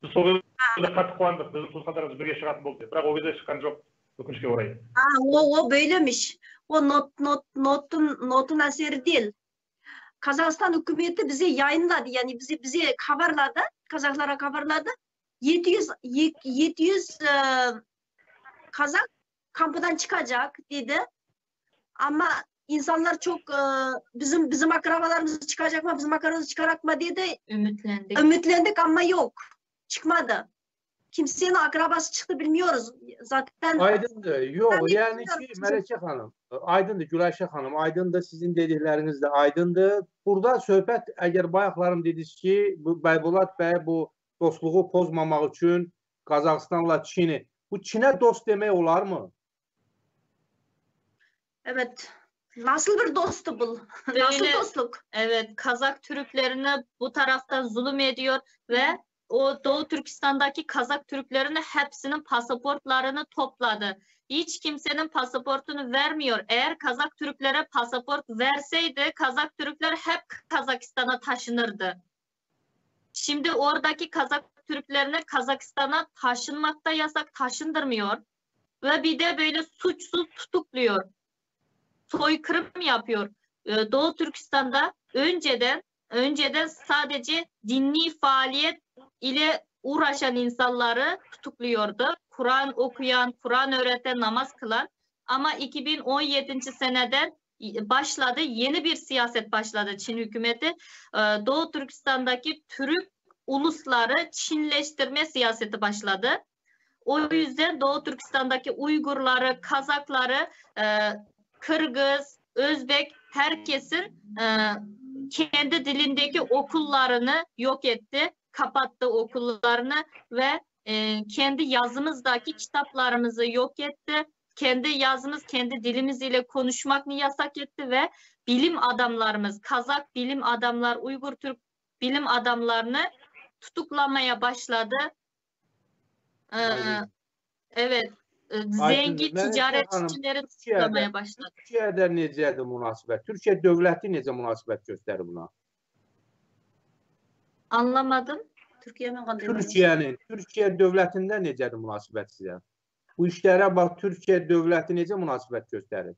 Біз сол кезде қатты қуандық, біздің туысқандарымыз бірге шығатын болды деп. Бірақ ол кезде шыққан жоқ, өкінішке орай. O böylemiş. O notun eseri değil. Kazakistan hükümeti bize yayınladı. Yani bize haberladı. Kazaklara haberladı. 700 Kazak kampından çıkacak dedi. Ama İnsanlar çok bizim akrabalarımız çıkacak mı, bizim akrabalarımız çıkarak mı diye de ümitlendik ama yok. Çıkmadı. Kimsenin akrabası çıktı bilmiyoruz. Zaten Aydındır. Yok yani ki Melekə xanım, aydındır Gülayşə xanım, aydındır sizin dedikləriniz də aydındır. Burada söhbət əgər bayaqlarım dediniz ki, bu Baybulat bəy bu dostluğu pozmamaq üçün Qazaxıstanla Çini, bu Çinə dost demək olar mı? Evet. Nasıl bir dostu bu? Nasıl dostluk? Evet, Kazak Türklerine bu taraftan zulüm ediyor ve o Doğu Türkistan'daki Kazak Türklerine hepsinin pasaportlarını topladı. Hiç kimsenin pasaportunu vermiyor. Eğer Kazak Türklere pasaport verseydi Kazak Türkler hep Kazakistan'a taşınırdı. Şimdi oradaki Kazak Türklerine Kazakistan'a taşınmakta yasak, taşındırmıyor. Ve bir de böyle suçsuz tutukluyor. Soykırım yapıyor. Doğu Türkistan'da önceden sadece dini faaliyet ile uğraşan insanları tutukluyordu. Kur'an okuyan, Kur'an öğreten, namaz kılan. Ama 2017 seneden başladı. Yeni bir siyaset başladı Çin hükümeti. Doğu Türkistan'daki Türk ulusları Çinleştirme siyaseti başladı. O yüzden Doğu Türkistan'daki Uygurları, Kazakları, Kırgız, Özbek herkesin kendi dilindeki okullarını yok etti, kapattı okullarını ve kendi yazımızdaki kitaplarımızı yok etti. Kendi yazımız, kendi dilimiz ile konuşmak yasak etti ve bilim adamlarımız, Kazak bilim adamlar, Uygur Türk bilim adamlarını tutuklamaya başladı. Evet. Zengin ticaretçileri tutuklamaya başladı. Türkiye'de necədir münasibət? Türkiye dövləti necə münasibət göstərir buna? Anlamadım. Türkiye dövlətində necədir münasibət sizə? Bu işlərə bax, Türkiye dövləti necə münasibət göstərir?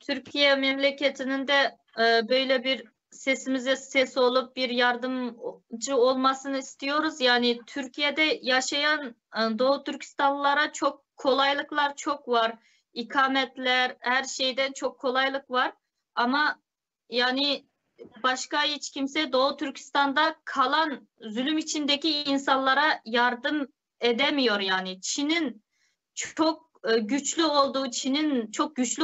Türkiye memleketinin de böyle bir sesimize ses olup bir yardımcı olmasını istiyoruz. Yani Türkiye'de yaşayan Doğu Türkistanlılara çok kolaylıklar çok var. İkametler, her şeyden çok kolaylık var. Ama yani başka hiç kimse Doğu Türkistan'da kalan zulüm içindeki insanlara yardım edemiyor yani. Çin'in çok güçlü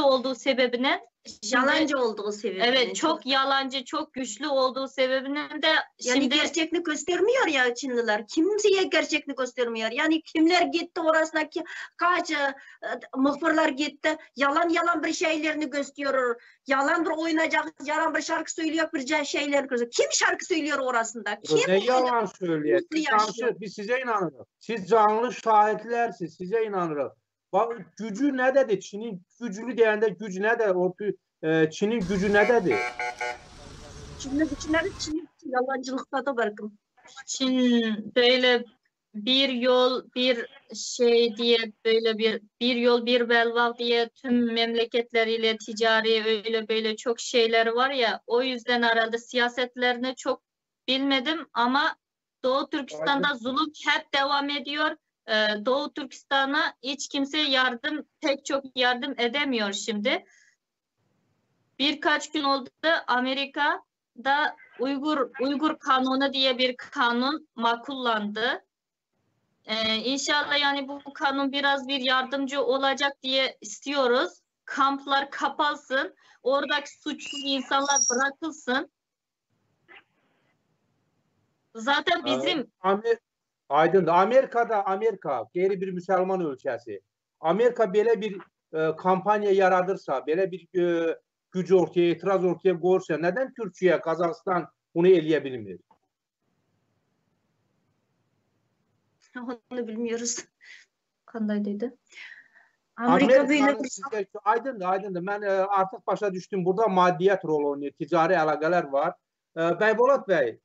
olduğu sebebine yalancı olduğu sebebiyle. Evet, çok yalancı, çok güçlü olduğu sebebinden de yani şimdi gerçeklik göstermiyor ya Çinliler. Kimseye gerçeklik göstermiyor. Yani kimler gitti orasına ki kaç muhbirler gitti. Yalan bir şeylerini gösteriyor. Yalan bir oynayacak, yalan bir şarkı söylüyor, bir şeyler gösteriyor. Kim şarkı söylüyor orasında? Kim? Ne yalan söylüyor? Biz size inanırız. Siz canlı şahitlersiniz. Size inanırız. Bak gücü ne dedi? Çin'in gücünü deyəndə güc ne de? Çin'in gücü ne dedi? Çin yalancılıkta da bırakın. Çin böyle bir yol bir şey diye böyle bir yol bir belva diye tüm memleketleriyle ticari öyle böyle çok şeyler var ya, o yüzden herhalde siyasetlerini çok bilmedim ama Doğu Türkistan'da zulüm hep devam ediyor. Doğu Türkistan'a hiç kimse pek çok yardım edemiyor şimdi. Birkaç gün oldu Amerika'da Uygur Kanunu diye bir kanun makullandı. İnşallah yani bu kanun biraz bir yardımcı olacak diye istiyoruz. Kamplar kapansın, oradaki suçsuz insanlar bırakılsın. Zaten bizim Aydındır. Amerika geri bir Müslüman ölkəsi. Amerika belə bir kampanya yaradırsa, belə bir gücü ortaya, itiraz ortaya qoyursa, neden Türkiye, Kazakistan bunu eləyə bilmir? Onu bilmiyoruz. Kandaydıydı. Amerika böyle Aydındır. Ben artık başa düştüm. Burada maddiyat rol oynuyor, ticari əlaqələr var. Bəybolat bəy,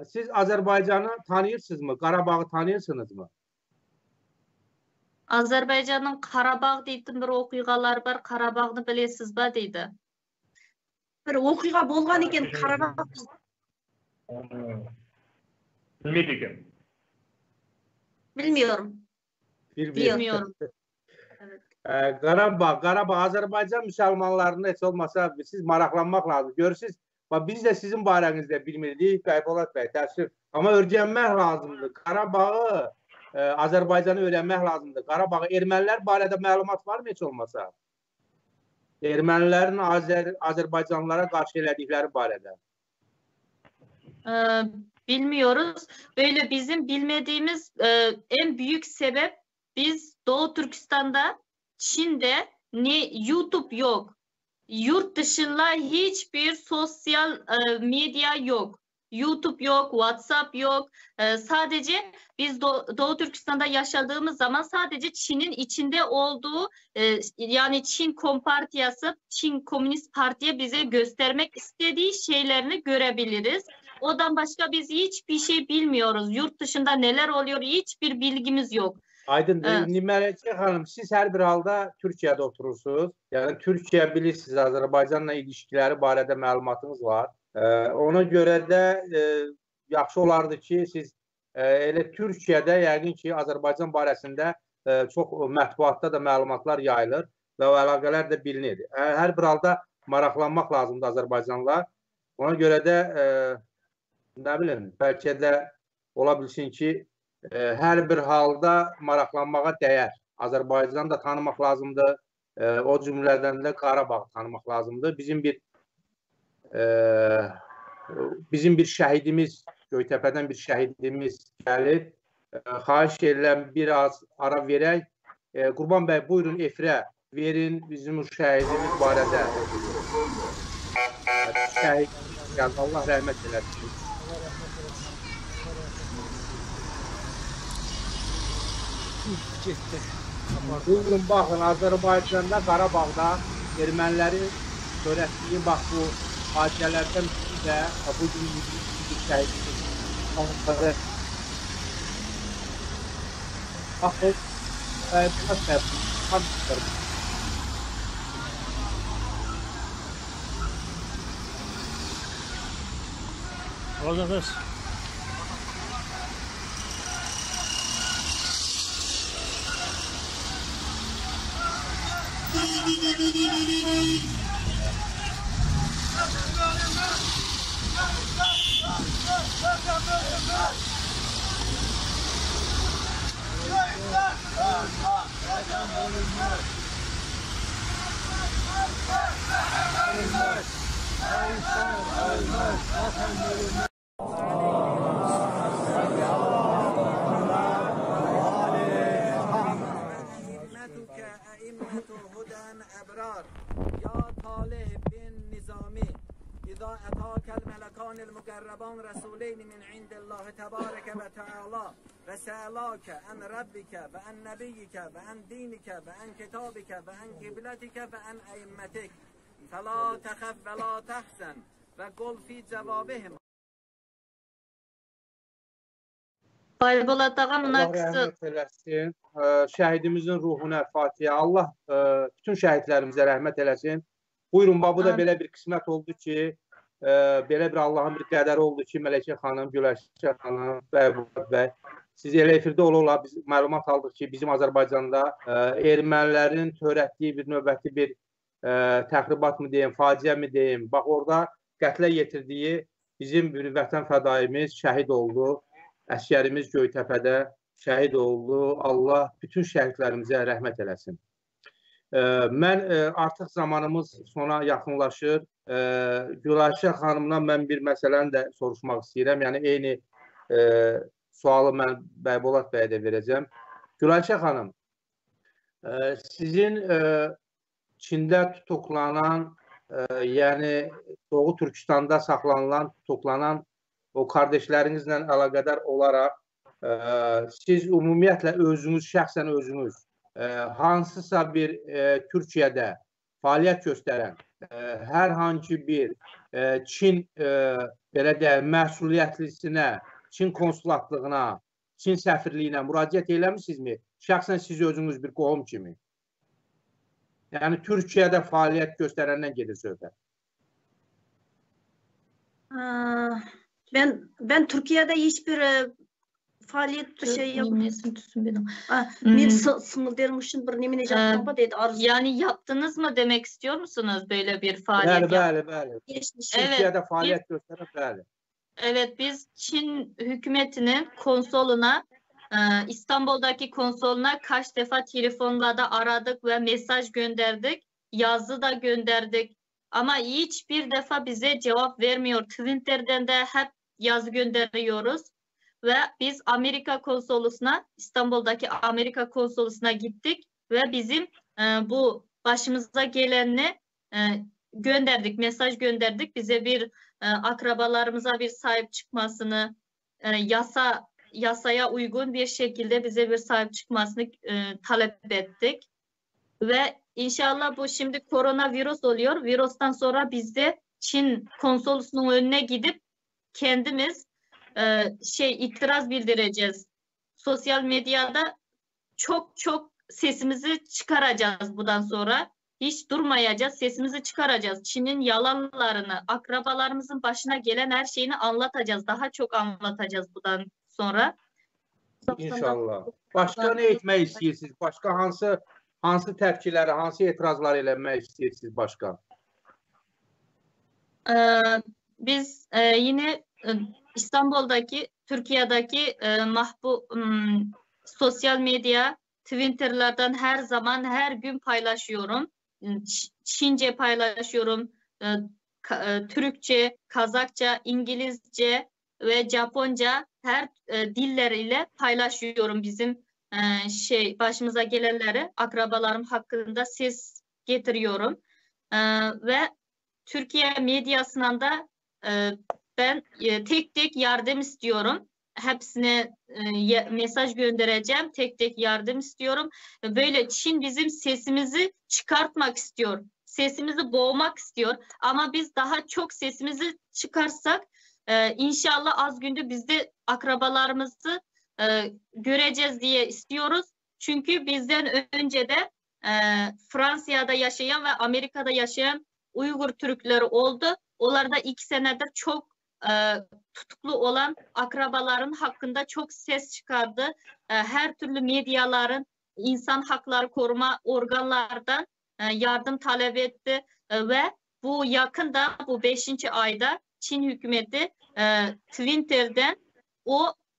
siz Azerbaycan'ı tanıyırsınız mı? Qarabağ'ı tanıyırsınız mı? Azerbaycan'ın Karabağ deydim bir okuygalar var. Karabağ'ını bilesiz ba deydi. Bir okuyga bolgan eken Karabağ. Bilmeydi eken. Bilmiyorum. Bilmiyorum. Evet. Qarabağ, Azerbaycan müsəlmanlarının heç olmasa siz maraqlanmaq lazım. Görürsünüz, biz de sizin barənizdə bilmirdik, Bəybolat bəy, təəssüf. Amma öyrənmək lazımdır. Qarabağı, Azərbaycanı öyrənmək lazımdır. Qarabağı, ermənilər barədə məlumat var mı heç olmasa? Ermənilərin Azərbaycanlılara qarşı elədikləri barədə. Bilmiyoruz. Böyle bizim bilmediğimiz en büyük sebep biz Doğu Türkistan'da, Çin'de YouTube yok. Yurt dışında hiçbir sosyal medya yok. YouTube yok, WhatsApp yok. Sadece biz Doğu Türkistan'da yaşadığımız zaman sadece Çin'in içinde olduğu yani Çin Kompartiyası, Çin Komünist Parti'ye bize göstermek istediği şeylerini görebiliriz. Odan başka biz hiçbir şey bilmiyoruz. Yurt dışında neler oluyor hiçbir bilgimiz yok. Aydındır. Meləkə xanım, siz hər bir halda Türkiyədə oturursunuz. Yəni Türkiyə bilirsiniz, Azərbaycanla ilişkiləri barədə məlumatınız var. Ona görə də yaxşı olardı ki, siz elə Türkiyədə yəqin ki, Azərbaycan barəsində çox mətbuatda da məlumatlar yayılır və o əlaqələr də bilinir. Hər bir halda maraqlanmaq lazımdır Azərbaycanla. Ona görə də nə bilim, bəlkə də ola bilsin ki, hər bir halda maraqlanmağa dəyər. Azərbaycanı da tanımaq lazımdır. O cümlədən də Qarabağı tanımaq lazımdır. Bizim bir şəhidimiz, Göytəpədən bir şəhidimiz gəlir. Xahiş edirəm, biraz ara verək. Qurban bəy, buyurun efirə verin bizim şəhidimiz barədə. Şəhid gəldi, Allah rəhmət eləsin. Buyurun, baxın, Azərbaycanda, Qarabağda erməniləri törətdiyi bu hadisələrdən biri də bugün bir şəhidimiz. Baxın, Arkadaş. إذا أتاك الملكان المقربان رسولين من عند الله تبارك وتعالى وسألاك عن ربك وعن نبيك وعن دينك وعن كتابك وعن قبلتك وعن أئمتك فلا تخف ولا تحزن وقل في جوابهم. Baybolat ağam Allah rəhmət eləsin. Şəhidimizin ruhuna Fatihə. Allah bütün şəhidlərimizə rəhmət eləsin. Buyurun, bu da belə bir qismət oldu ki, belə bir Allahın bir qədəri oldu ki, Mələkə xanım, Güləşə xanım, Baybolat bəy, siz elə efirdə ola biz məlumat aldıq ki, bizim Azərbaycanda ermənilərin törətdiyi bir növbəti bir təxribat mı deyim, faciə mi deyim, bax orada qətlə yetirdiyi bizim bir vətən fədaimiz şəhid oldu. Əsgərimiz Göytəpədə şəhid oldu. Allah bütün şəhidlərimizə rəhmət eləsin. Mən artıq zamanımız sona yaxınlaşır. Güləşə xanımdan mən bir məsələni də soruşmaq istəyirəm. Yəni, eyni sualı mən Baybolat bəyə də verəcəm. Güləşə xanım, sizin Çində tutuklanan, yəni Doğu Türkistanda saxlanılan, tutuklanan o kardeşlerinizlə əlaqədar olaraq siz ümumiyyətlə özünüz, şəxsən özünüz hansısa bir Türkiyədə fəaliyyət göstərən hər hansı bir Çin belə deyək, məsuliyyətlisinə, Çin konsulatlığına, Çin səfirliyinə müraciət eləmisinizmi? Şəxsən siz özünüz bir qohum kimi. Yəni Türkiyədə fəaliyyət göstərəndən gedir söhbət. Ben Türkiye'de hiçbir faaliyet şey yapmadım. Bir sınırlarmışın bir nemine yaptım dedi. Yani yaptınız mı demek istiyor musunuz böyle bir faaliyet? Bəli. Türkiye'de faaliyet gösteren bəli. Evet, biz Çin hükümetinin konsoluna, İstanbul'daki konsoluna kaç defa telefonla da aradık ve mesaj gönderdik, yazı da gönderdik. Ama hiçbir defa bize cevap vermiyor. Twitter'den de hep yazı gönderiyoruz. Ve biz Amerika konsolosuna, İstanbul'daki Amerika konsolosuna gittik. Ve bizim bu başımıza geleni gönderdik, mesaj gönderdik. Bize bir akrabalarımıza bir sahip çıkmasını, yasaya uygun bir şekilde bize bir sahip çıkmasını talep ettik. Ve İnşallah bu şimdi koronavirüs oluyor. Virüsten sonra biz de Çin konsolosunun önüne gidip kendimiz itiraz bildireceğiz. Sosyal medyada çok sesimizi çıkaracağız bundan sonra. Hiç durmayacağız, sesimizi çıkaracağız. Çin'in yalanlarını, akrabalarımızın başına gelen her şeyini anlatacağız. Daha çok anlatacağız bundan sonra. İnşallah. Başka ne etmək istəyirsiniz? Başka hansı təpkiləri, hansı etirazlar eləmək istəyirsiniz başqa? Biz yine İstanbul'daki, Türkiye'deki sosyal medya, Twitter'lardan her zaman, her gün paylaşıyorum. Çince paylaşıyorum, Türkçe, Kazakça, İngilizce ve Japonca her dilleriyle paylaşıyorum bizim başımıza gelenleri, akrabalarım hakkında ses getiriyorum. Ve Türkiye medyasından da ben tek tek yardım istiyorum. Hepsine mesaj göndereceğim. Tek tek yardım istiyorum. Böyle Çin bizim sesimizi çıkartmak istiyor. Sesimizi boğmak istiyor. Ama biz daha çok sesimizi çıkarsak inşallah az günde biz de akrabalarımızı göreceğiz diye istiyoruz. Çünkü bizden önce de Fransa'da yaşayan ve Amerika'da yaşayan Uygur Türkleri oldu. Onlar da 2 senedir çok tutuklu olan akrabaların hakkında çok ses çıkardı. Her türlü medyaların, insan hakları koruma organlardan yardım talep etti ve bu yakında, bu 5. ayda Çin hükümeti Twitter'den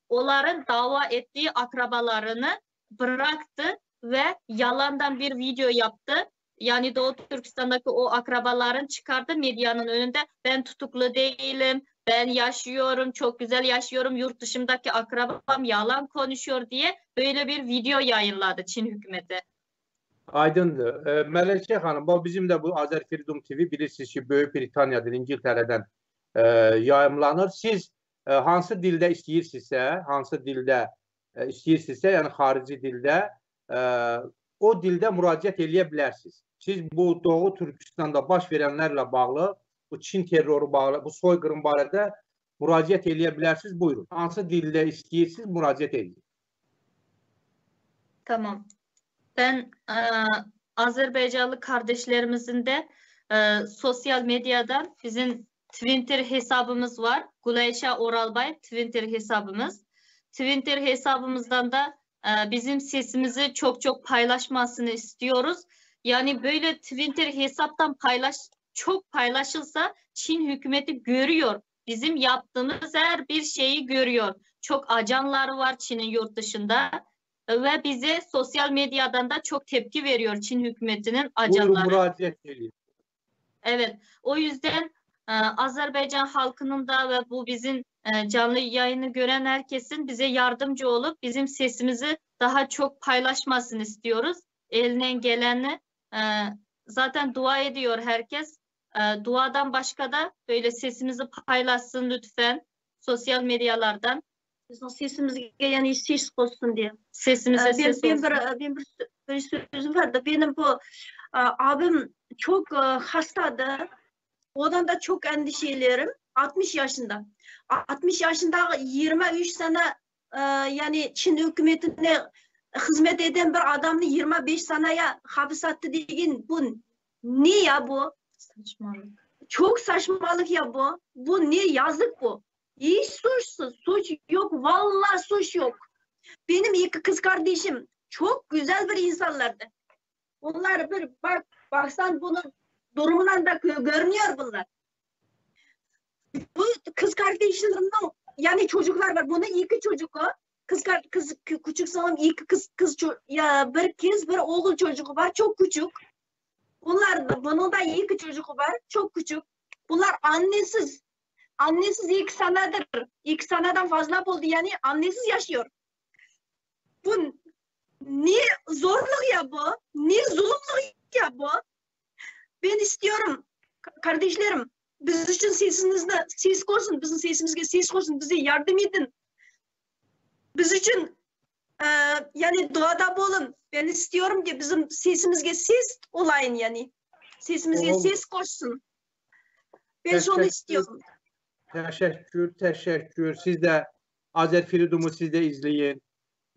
onların dava ettiği akrabalarını bıraktı ve yalandan bir video yaptı. yani Doğu Türkistan'daki o akrabaların çıkardı medyanın önünde. Ben tutuklu değilim, ben yaşıyorum, çok güzel yaşıyorum, yurt dışındaki akrabam yalan konuşuyor diye böyle bir video yayınladı Çin hükümeti. Aydındır. Melekçe Hanım, bu bizim de bu Azer Freedom TV bilirsiniz ki Böyük Britaniyadan, İngiltere'den yayımlanır. Siz hansı dildə istəyirsinizsə, yəni xarici dildə o dildə müraciət eləyə bilərsiniz. Siz bu Doğu Türkistanda baş verənlərlə bağlı, bu Çin terroru bağlı, bu soyqırım barədə müraciət eləyə bilərsiniz. Buyurun. Hansı dildə istəyirsiniz, müraciət edin. Tamam. Ben Azerbaycanlı kardeşlerimizin de sosyal medyadan bizim Twitter hesabımız var. Guleyşa Oralbay Twitter hesabımız. Twitter hesabımızdan da bizim sesimizi çok paylaşmasını istiyoruz. Yani böyle Twitter hesaptan çok paylaşılsa Çin hükümeti görüyor. Bizim yaptığımız her bir şeyi görüyor. Çok ajanları var Çin'in yurt dışında. Ve bize sosyal medyadan da çok tepki veriyor Çin hükümetinin ajanları. Buyurun, müraciət edin. Evet, o yüzden Azerbaycan halkının da ve bu bizim canlı yayını gören herkesin bize yardımcı olup bizim sesimizi daha çok paylaşmasını istiyoruz. Elinden geleni zaten dua ediyor herkes. Duadan başka da böyle sesimizi paylaşsın lütfen sosyal medyalardan. Bizim sesimize yani ses olsun diye. Sesimize ses olsun. Benim bir sözüm vardı. Benim bu abim çok hastadı. Odan da çok endişelerim. 60 yaşında. 60 yaşında 23 sene yani Çin hükümetine hizmet eden bir adamı 25 seneye hapis attı degen bu ne ya bu? Saçmalık. Çok saçmalık ya bu. Bu ne, yazık bu. Hiç suç yok. Vallahi suç yok. Benim iki kız kardeşim çok güzel bir insanlardı. Onlar bir baksan bunun durumundan da görünüyor bunlar. Bu kız kardeşlerimden yani çocuklar var. Bunun iki çocuk o. Kız küçük sanırım iki kız ya bir kız bir oğul çocuğu var. Çok küçük. Bunun da iki çocuğu var. Çok küçük. Bunlar annesiz. Annesiz 2 senedir. 2 seneden fazla oldu yani annesiz yaşıyor. Bu ne zorluk ya bu? Ne zulümlük ya bu? Ben istiyorum kardeşlerim, biz için ses olsun, bizim sesimizge ses olsun, bize yardım edin. Biz için yani duada bulun. Ben istiyorum ki bizim sesimizge ses olayın yani. Sesimizge ses koşsun. Ben onu istiyorum. Təşəkkür. Siz də Azer Freedom'u siz də izləyin.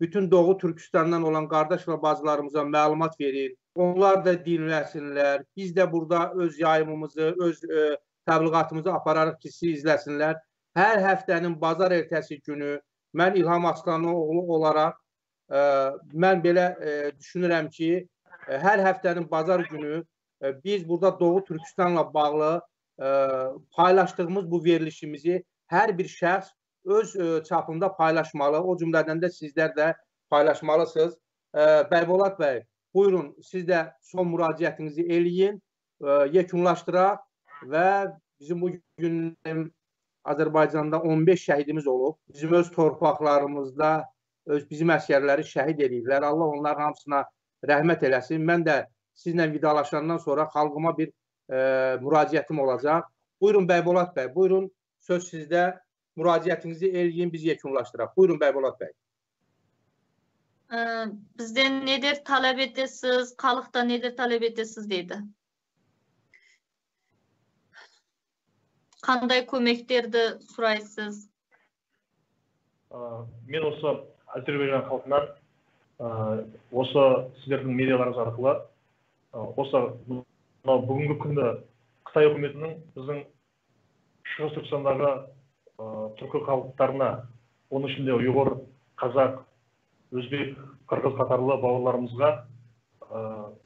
Bütün Doğu Türkistandan olan qardaş və bacılarımıza məlumat verin. Onlar da dinləsinlər. Biz də burada öz yayımımızı, öz təbliğatımızı apararıq ki, siz izləsinlər. Hər həftənin bazar ertəsi günü mən İlham Aslanoğlu olaraq mən belə düşünürəm ki, hər həftənin bazar günü biz burada Doğu Türkistanla bağlı paylaşdığımız bu verilişimizi hər bir şəxs öz çapında paylaşmalı. O cümlədən də sizlər də paylaşmalısınız. Bəybulad bəy, buyurun, siz də son müraciətinizi eləyin, yekunlaşdıraq və bizim bu gün Azərbaycanda 15 şəhidimiz olub. Bizim öz torpaqlarımızda bizim əsgərləri şəhid ediblər. Allah onların hamısına rəhmət eləsin. Mən də sizlə vidalaşandan sonra xalqıma bir müraciətim olacaq. Buyurun Bəybulad bəy, buyurun, söz sizdə. Müraciətinizi eləyin, biz yekunlaşdıraq. Buyurun Bəybulad bəy. Bizden nedir talep edəsiz, xalqdan nedir talep edəsiz deydi. Qanday köməklərdi suraysız? Мен осы Azerbaycan халқынан осы сіздердің медиаларыңыз арқылы осы бүгінгі күнді Қытай үкіметінің біздің Шығыс Түркістандағы түркі халықтарына, оның ішінде ұйғыр, қазақ, өзбек, қырғыз қатарлы бауырларымызға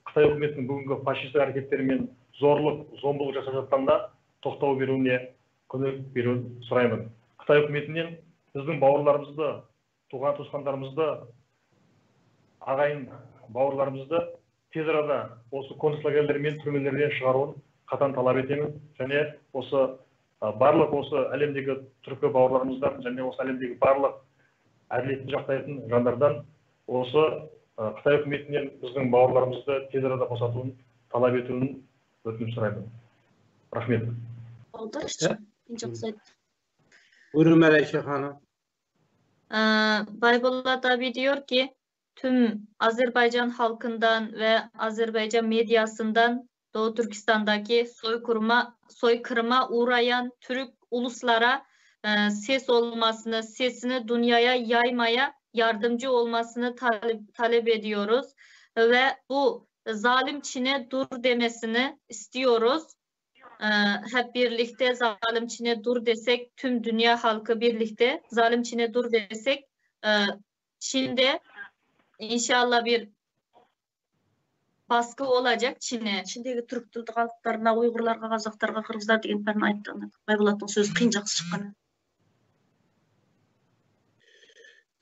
Қытай үкіметінің бүгінгі фашистік әрекеттері мен зорлық, зомбылық жасап жатқанда тоқтау беруіне көмек беруін сұраймын. Қытай үкіметінен біздің бауырларымызды, туған туысқандарымызды, ағайын бауырларымызды tez arada осы концлагерлер мен түрмелерден шығаруын қатаң талап етемін. Және осы барлық осы әлемдегі түркі бауырларымыздан және осы әлемдегі барлық әділетті жақтайтын жандардан осы Қытай үкіметінен біздің бауырларымызды тез арада босатуын талап етуін өтініп сұраймын. Рахмет. Oldu işte. Çok güzel. Buyurun Melekşe Hanım. Baybollah abi diyor ki tüm Azerbaycan halkından ve Azerbaycan medyasından Doğu Türkistan'daki soykırıma uğrayan Türk uluslara ses olmasını, sesini dünyaya yaymaya yardımcı olmasını talep ediyoruz. Ve bu zalim Çin'e dur demesini istiyoruz. Hep birlikte zalim Çin'e dur desek, tüm dünya halkı birlikte zalim Çin'e dur desek, Çin'de inşallah bir baskı olacak Çin'e. Çin'deki Türk tildi halklarına, Uygurlarga, Kazaklarga, Kırgızlar degan pәрін aytdığını. Baybolat'ın sözü qıyın жақсы çıqqan.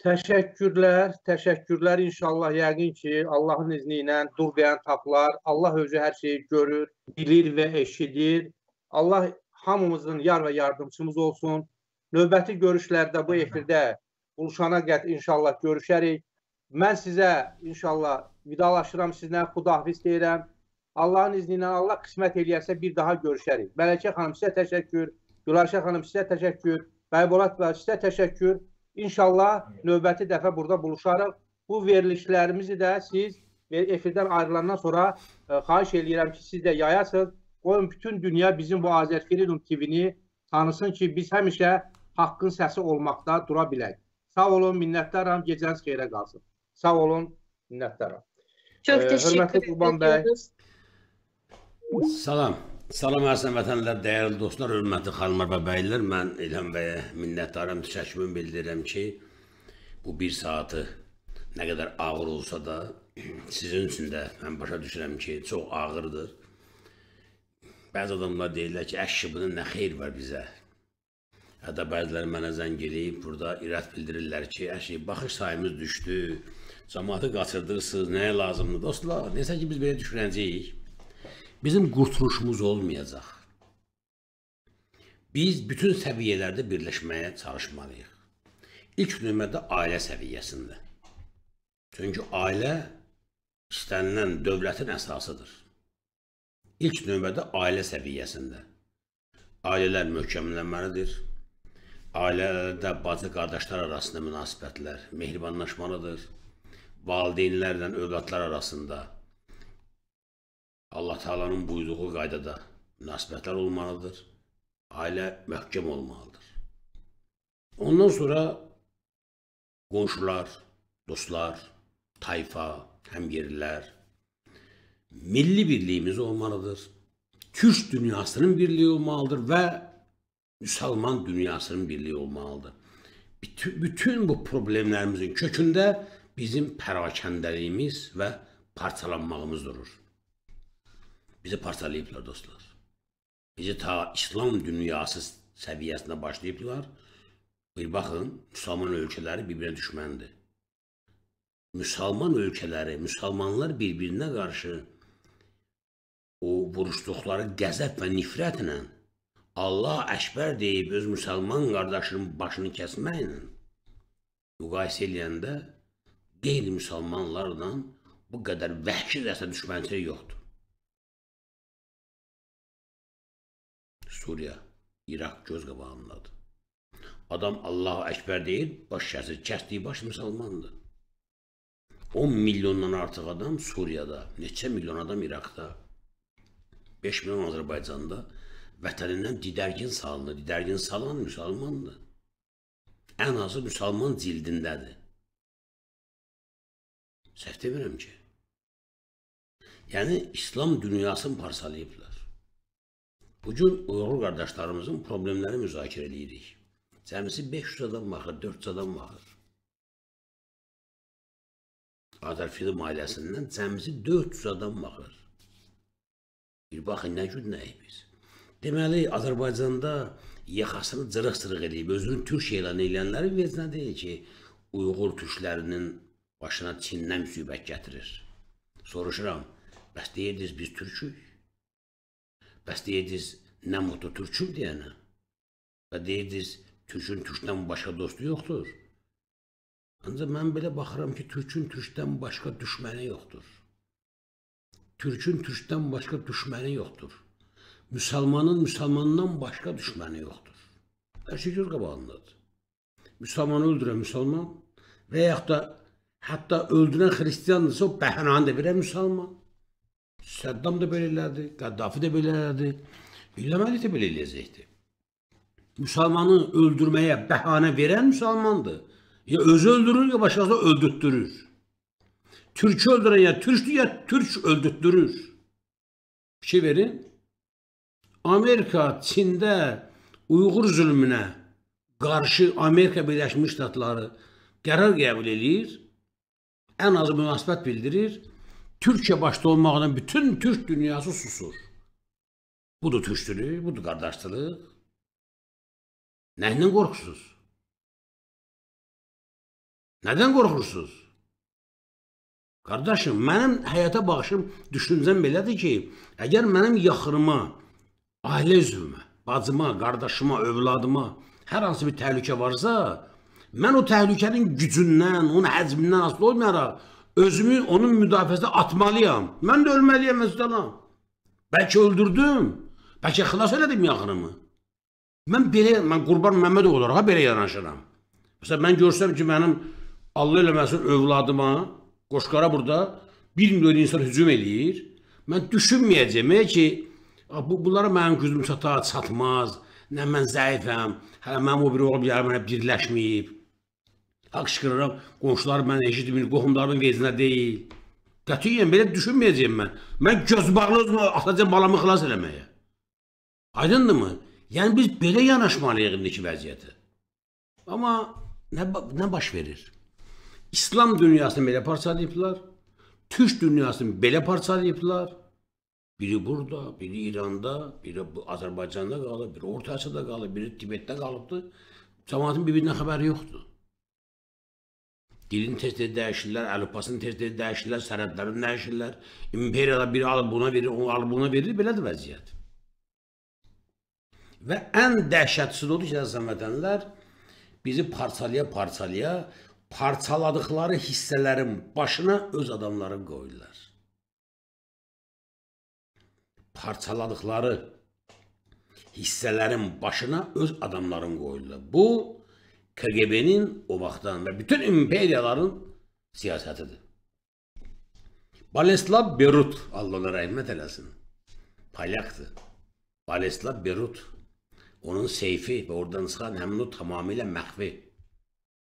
Təşəkkürlər inşallah yəqin ki Allahın izni ilə dur deyən taplar. Allah özü hər şeyi görür, bilir və eşidir. Allah hamımızın yar və yardımcımız olsun. Növbəti görüşlərdə bu efirdə buluşana qədər inşallah görüşərik. Mən sizə inşallah vidalaşıram, sizlə xudahafiz deyirəm. Allahın izni ilə Allah qismət eləyərsə bir daha görüşərik. Mələkə xanım sizə təşəkkür, Gülaşə xanım sizə təşəkkür, Bəybolat bəy sizə təşəkkür. İnşallah növbəti dəfə burada buluşarıq. Bu verilişlərimizi də siz efirdən ayrılandan sonra xahiş eləyirəm ki, siz də yayasınız. Qoyun bütün dünya bizim bu Azərfreedom TV-ni tanısın ki, biz həmişə haqqın səsi olmaqda dura bilək. Sağ olun, minnətdaram, gecəniz xeyrə qalsın. Sağ olun, minnətdaram. Çok teşekkür ediyoruz. Salam əziz vətənlər, dəyərli dostlar, hörmətli xanımlar və bəylər. Mən İlham bəyə minnətdaram, təşəkkürümü bildirirəm ki, bu bir saatı nə qədər ağır olsa da sizin üçün də mən başa düşürəm ki, çox ağırdır. Bəzi adamlar deyirlər ki, əşki bunun nə xeyr var bizə. Hətta bəziləri mənə zəng eləyib, burada irad bildirirlər ki, əşki baxış sayımız düşdü, cəmaatı qaçırdırsınız, nəyə lazımdır? Dostlar, nəsə ki biz belə düşünəcəyik. Bizim qurtuluşumuz olmayacaq. Biz bütün səviyyələrdə birləşməyə çalışmalıyıq. İlk növbədə ailə səviyyəsində. Çünki ailə istənilən dövlətin əsasıdır. İlk növbədə ailə səviyyəsində. Ailələr möhkəmlənməlidir. Ailələrdə bacı qardaşlar arasında münasibətlər mehribanlaşmalıdır. Valideynlərlə övladlar arasında Allah Taala'nın buyurduğu qaydada münasibətlər olmalıdır. Ailə möhkəm olmalıdır. Ondan sonra qonşular, dostlar, tayfa, həmyerlilər, milli birliyimiz olmalıdır. Türk dünyasının birliyi olmalıdır və Müslüman dünyasının birliyi olmalıdır. Bütün bu problemlərimizin kökündə bizim pərakəndəliyimiz və parçalanmağımız durur. Bizi parçalayıblar dostlar. Bizi ta İslam dünyası səviyyəsində başlayıblar. Bir baxın, Müslüman ölkələri bir-birinə düşməndir. Müslüman ölkələri, Müslümanlar bir-birinə qarşı o vuruşduqları qəzəb və nifrətlə Allah Əkbər deyib öz Müslüman qardaşının başını kəsməklə müqayisə eləyəndə qeyri-müsəlmanlarla bu qədər vəhşicəsə düşmənçilik yoxdur. Suriya, İraq göz qabağındadır. Adam Allahu Əkbər deyir, baş kəsir, kəsdiyi baş müsəlmandır. 10 milyondan artıq adam Suriyada, neçə milyon adam İraqda, 5 milyon Azərbaycanda vətənindən didərgin salınır. Didərgin salan müsəlmandır. Ən azı müsəlman cildindədir. Səhv demirəm ki. Yəni, İslam dünyasını parçalayıblar. Bugün Uyğur qardaşlarımızın problemləri müzakirə edirik. Cəmisi 500 adam baxır, 400 adam baxır. Azərfreedom ailəsindən cəmisi 400 adam baxır. Bir baxın, nə günləyik biz. Deməli, Azərbaycanda yaxasını cırıq-cırıq edib, özünün Türk elan eləyənləri vecinə deyil ki, Uyğur türklərinin başına Çindən müsibət gətirir. Soruşuram, Bəs deyirdiniz biz türkük. Bəs deyirdiniz nə mutlu türküm deyənə. Və deyirdiniz türkün türkdən başqa dostu yoxdur. Ancaq mən belə baxıram ki, türkün türkdən başqa düşməni yoxdur. Türkün türkdən başqa düşməni yoxdur. Müsəlmanın müsəlmandan başqa düşməni yoxdur. Hər şey göz qabağındadır. Müsəlmanı öldürən müsəlman və yaxud da hətta öldürən xristiandırsa o bəhanəni də verən müsəlman. Səddam da belə elədi, Qəddafi də belə elədi, İlləməli də belə eləyəcəkdi. Müsəlmanı öldürməyə bəhanə verən müsəlmandır. Ya özü öldürür, ya başqası öldürtdürür. Türkü öldürən ya türkdür, ya türk öldürtdürür. Fikir verin. Amerika Çində Uyğur zülmünə qarşı Amerika Birləşmiş Ştatları qərar qəbul edir, ən azı münasibət bildirir, Türkiyə başda olmaqla bütün Türk dünyası susur. Budur türkçülük, budur qardaşlıq. Nəyindən qorxursuz? Nədən qorxursuz? Qardaşım, mənim həyata baxışım, düşüncəm belədir ki, əgər mənim yaxınıma, ailə üzvümə, bacıma, qardaşıma, övladıma hər hansı bir təhlükə varsa, mən o təhlükənin gücündən, onun həcmindən asılı olmayaraq, özümü onun müdafiəsində atmalıyam. Mən də ölməliyəm məsələn. Bəlkə öldürdüm, bəlkə xilas elədim yaxınımı. Mən Qurban Məmmədov olaraq belə yanaşıram. Məsələn, mən görsəm ki, mənim Allah eləməsin övladıma, Qoşqara burada 1 milyon insan hücum eləyir, mən düşünməyəcəm ki, bunlara mənim gücüm çatmaz, nə mən zəifəm, hələ mənim o bir oğlum gəlib mənə birləşməyib. Qışqırıram, qonşularım mən eşitmir, qohumlarımın vecinə deyil. Qətiyyən, belə düşünməyəcəm mən. Mən göz bağlı atacam balamı xilas eləməyə. Aydındır mı? Yəni biz belə yanaşmalıyıq indiki vəziyyəti. Amma nə baş verir? İslam dünyasını belə parçalayıblar, Türk dünyasını belə parçalayıblar. Biri burada, biri İranda, biri Azərbaycanda qalıb, biri Orta Asiyada qalıb, biri Tibetdə qalıbdır. Cəmaatın bir-birindən xəbəri yoxdur. Dilini tez-tez dəyişirlər, əlifbasını tez-tez dəyişirlər, sənədlərini dəyişirlər. İmperiyada biri alıb buna verir, onu alıb buna verir, belədir vəziyyət. Və ən dəhşətlisi odur ki, əzizəm vətənlər, bizi parçalaya, parçaladıqları hissələrin başına öz adamları qoyurlar. Parçaladıqları hissələrin başına öz adamlarını qoyurlar. Bu, KGB-nin o vaxtdan və bütün imperiyaların siyasətidir. Boleslav Berut, Allah ona rəhmət eləsin, Palyakdır. Boleslav Berut, onun seyfi və oradan çıxan həmin o tamamilə məxfi.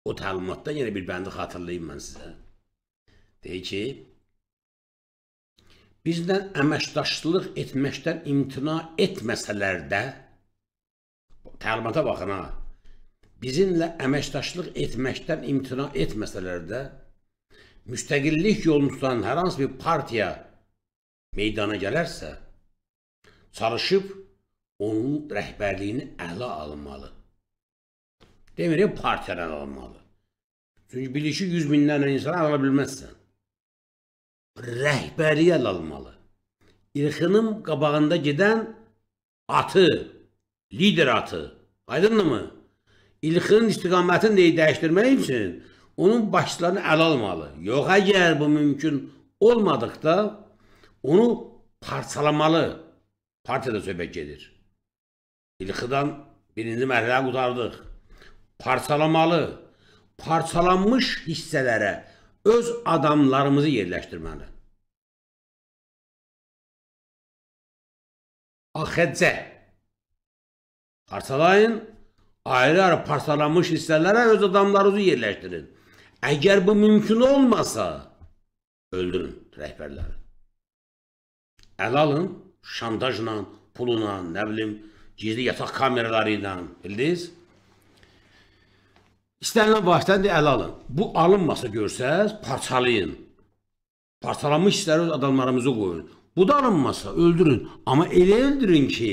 O təlimatdan yenə bir bəndi xatırlayayım mən sizə. Deyir ki, bizdən əməkdaşlıq etməkdən imtina etməsələr də, təlimata baxın ha, bizimlə əməkdaşlıq etməkdən imtina etməsələr də, müstəqillik yolunu tutan hər hansı bir partiya meydana gələrsə, çalışıb onun rəhbərliyini ələ alınmalı. Demirik, partiyadan alınmalı. Çünki bilir ki, 100 minlərlə insan ala bilməzsən. Rəhbəriyə ələ alınmalı. İlxinin qabağında gedən atı, lider atı, aydındır mı? İlxinin istiqamətini dəyişdirmək üçün onun başlarını ələ almalı. Yox, əgər bu mümkün olmadıqda onu parçalamalı. Partiyada söhbət gedir. İlxidən birinci mərhələ qutardıq. Parçalamalı. Parçalanmış hissələrə öz adamlarımızı yerləşdirməli. AXC. Parçalayın. Ayrı-ayrı parçalanmış hissələrə öz adamlarınızı yerləşdirin. Əgər bu mümkün olmasa, öldürün rəhbərləri. Əl alın, şantajla, puluna, nə bilim, gizli yataq kameraları ilə, bildiniz? İstənilən vasitəni də əl alın. Bu alınmasa görsəz, parçalayın. Parçalanmış hissələri öz adamlarımızı qoyun. Bu da alınmasa, öldürün. Amma elə öldürün ki,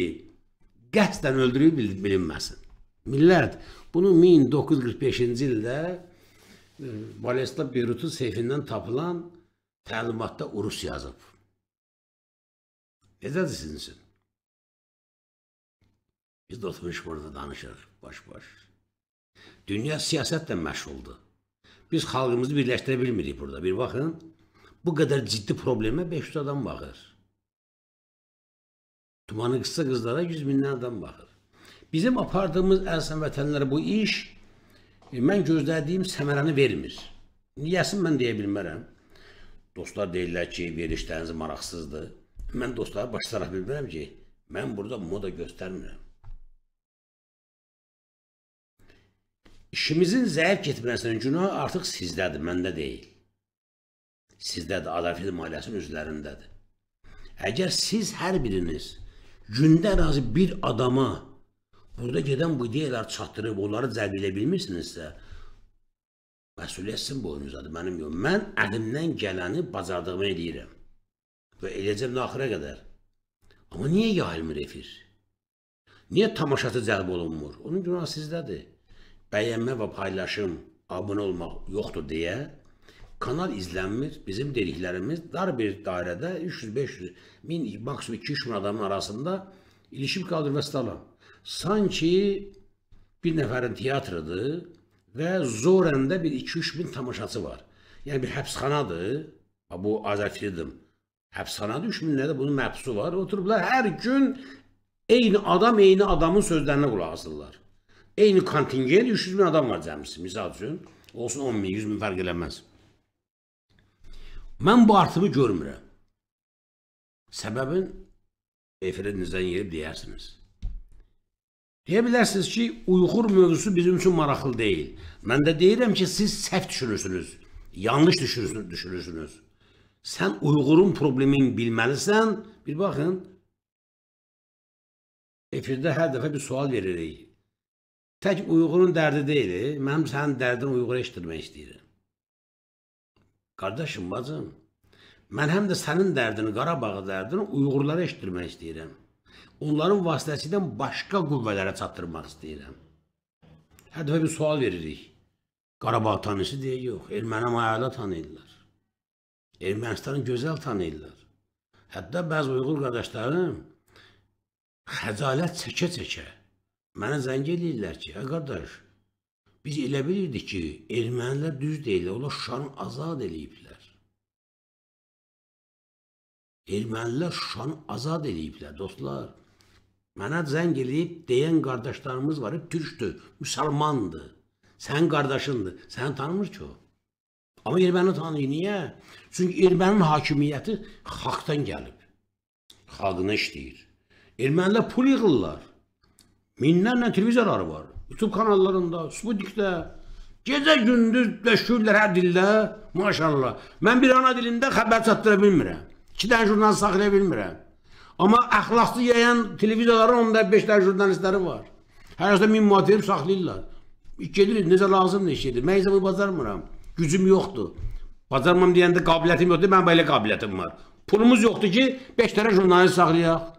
qəsdən öldürüb bilinməsin. Millət, bunu 1945-ci ildə Boleslav Berutun seyfindən tapılan təlimatda Urus yazıb. Necədir sizin üçün? Biz də oturmuş burada danışırıq, baş-baş. Dünya siyasətlə məşğuldur. Biz xalqımızı birləşdirə bilmirik burada. Bir baxın, bu qədər ciddi problemə 500 adam baxır. Tumanı qısa qızlara 100 mindən adam baxır. Bizim apardığımız əzizən vətənlər bu iş, mən gözlədiyim səmərəni vermir. Niyəsini mən deyə bilmərəm. Dostlar deyirlər ki, verilişləriniz maraqsızdır. Mən dostlara başlayaraq bilmirəm ki, mən burada moda göstərmirəm. İşimizin zəif getməsinin günahı artıq sizdədir, məndə deyil. Sizdədir, Azərbaycan maliyyəsinin üzlərindədir. Əgər siz hər biriniz gündə ərazi bir adama burada gedən bu ideyalar çatdırıb, onları cəlb edə bilmirsinizsə, məsuliyyət sizin boynunuzdadır, mənim yox. Mən əlimdən gələni bacardığımı eləyirəm və eləyəcəm də axıra qədər. Amma niyə yayılmır efir? Niyə tamaşaçı cəlb olunmur? Onun günahı sizdədir. Bəyənmə və paylaşım, abunə olmaq yoxdur deyə kanal izlənmir. Bizim dediklərimiz dar bir dairədə 300-500, 1000, maksimum 2-3 min adamın arasında ilişib qaldır və salam. Sanki bir nəfərin teatrıdır və zorəndə bir 2-3 min tamaşaçı var. Yəni bir həbsxanadır, bu Azərfreedom həbsxanadır, 3 minlərdə bunun məhbusu var. Oturublar hər gün eyni adamın sözlərinə qulaq asırlar. Eyni kontingent 300 min adam var cəmisi, misal üçün. Olsun 10 min, 100 min fərq eləməz. Mən bu artımı görmürəm. Səbəbin efirinizdən yerib deyərsiniz. Deyə bilərsiniz ki, Uyğur mövzusu bizim üçün maraqlı deyil. Mən də deyirəm ki, siz səhv düşünürsünüz, yanlış düşünürsünüz. Sən Uyğurun problemini bilməlisən, bir baxın, efirdə hər dəfə bir sual veririk. Tək Uyğurun dərdi deyil, mənim sənin dərdini Uyğura eşitdirmək istəyirəm. Qardaşım, bacım, mən həm də sənin dərdini, Qarabağı dərdini Uyğurlara eşitdirmək istəyirəm. Onların vasitəsilə başqa qüvvələrə çatdırmaq istəyirəm. Hər dəfə bir sual veririk. Qarabağ tanısı deyə yox, Erməni mayada tanıyırlar. Ermənistanı gözəl tanıyırlar. Hətta bəzi Uyğur qardaşlarım xəcalət çəkə-çəkə mənə zəng eləyirlər ki, qardaş, biz elə bilirdik ki, ermənilər düz deyirlər, onlar Şuşanı azad eləyiblər. Ermənilər Şuşanı azad eləyiblər, dostlar. Mənə zəng eləyib deyən qardaşlarımız var, türkdür, müsəlmandır, sənin qardaşındır, səni tanımır ki o. Amma erməni tanıyır, niyə? Çünki ermənin hakimiyyəti xalqdan gəlib, xalqına işləyir. Ermənilər pul yığırlar. Minlərlə televizorları var. YouTube kanallarında, Sputnikdə. Gecə-gündüz döşürlər hər dildə. Maşallah. Mən bir ana dilində xəbər çatdıra bilmirəm. 2 dənə jurnalist saxlaya bilmirəm. Amma əxlaqlı yayən televizorların onda 5 dənə jurnalistləri var. Hər yerdə 1000 manat verib saxlayırlar. Gedirik, necə lazımdır iş edir. Mən isə bunu bacarmıram. Gücüm yoxdur. Bacarmam deyəndə qabiliyyətim yoxdur. Mən belə qabiliyyətim var. Pulumuz yoxdur ki, 5 dənə jurnalist saxlayaq.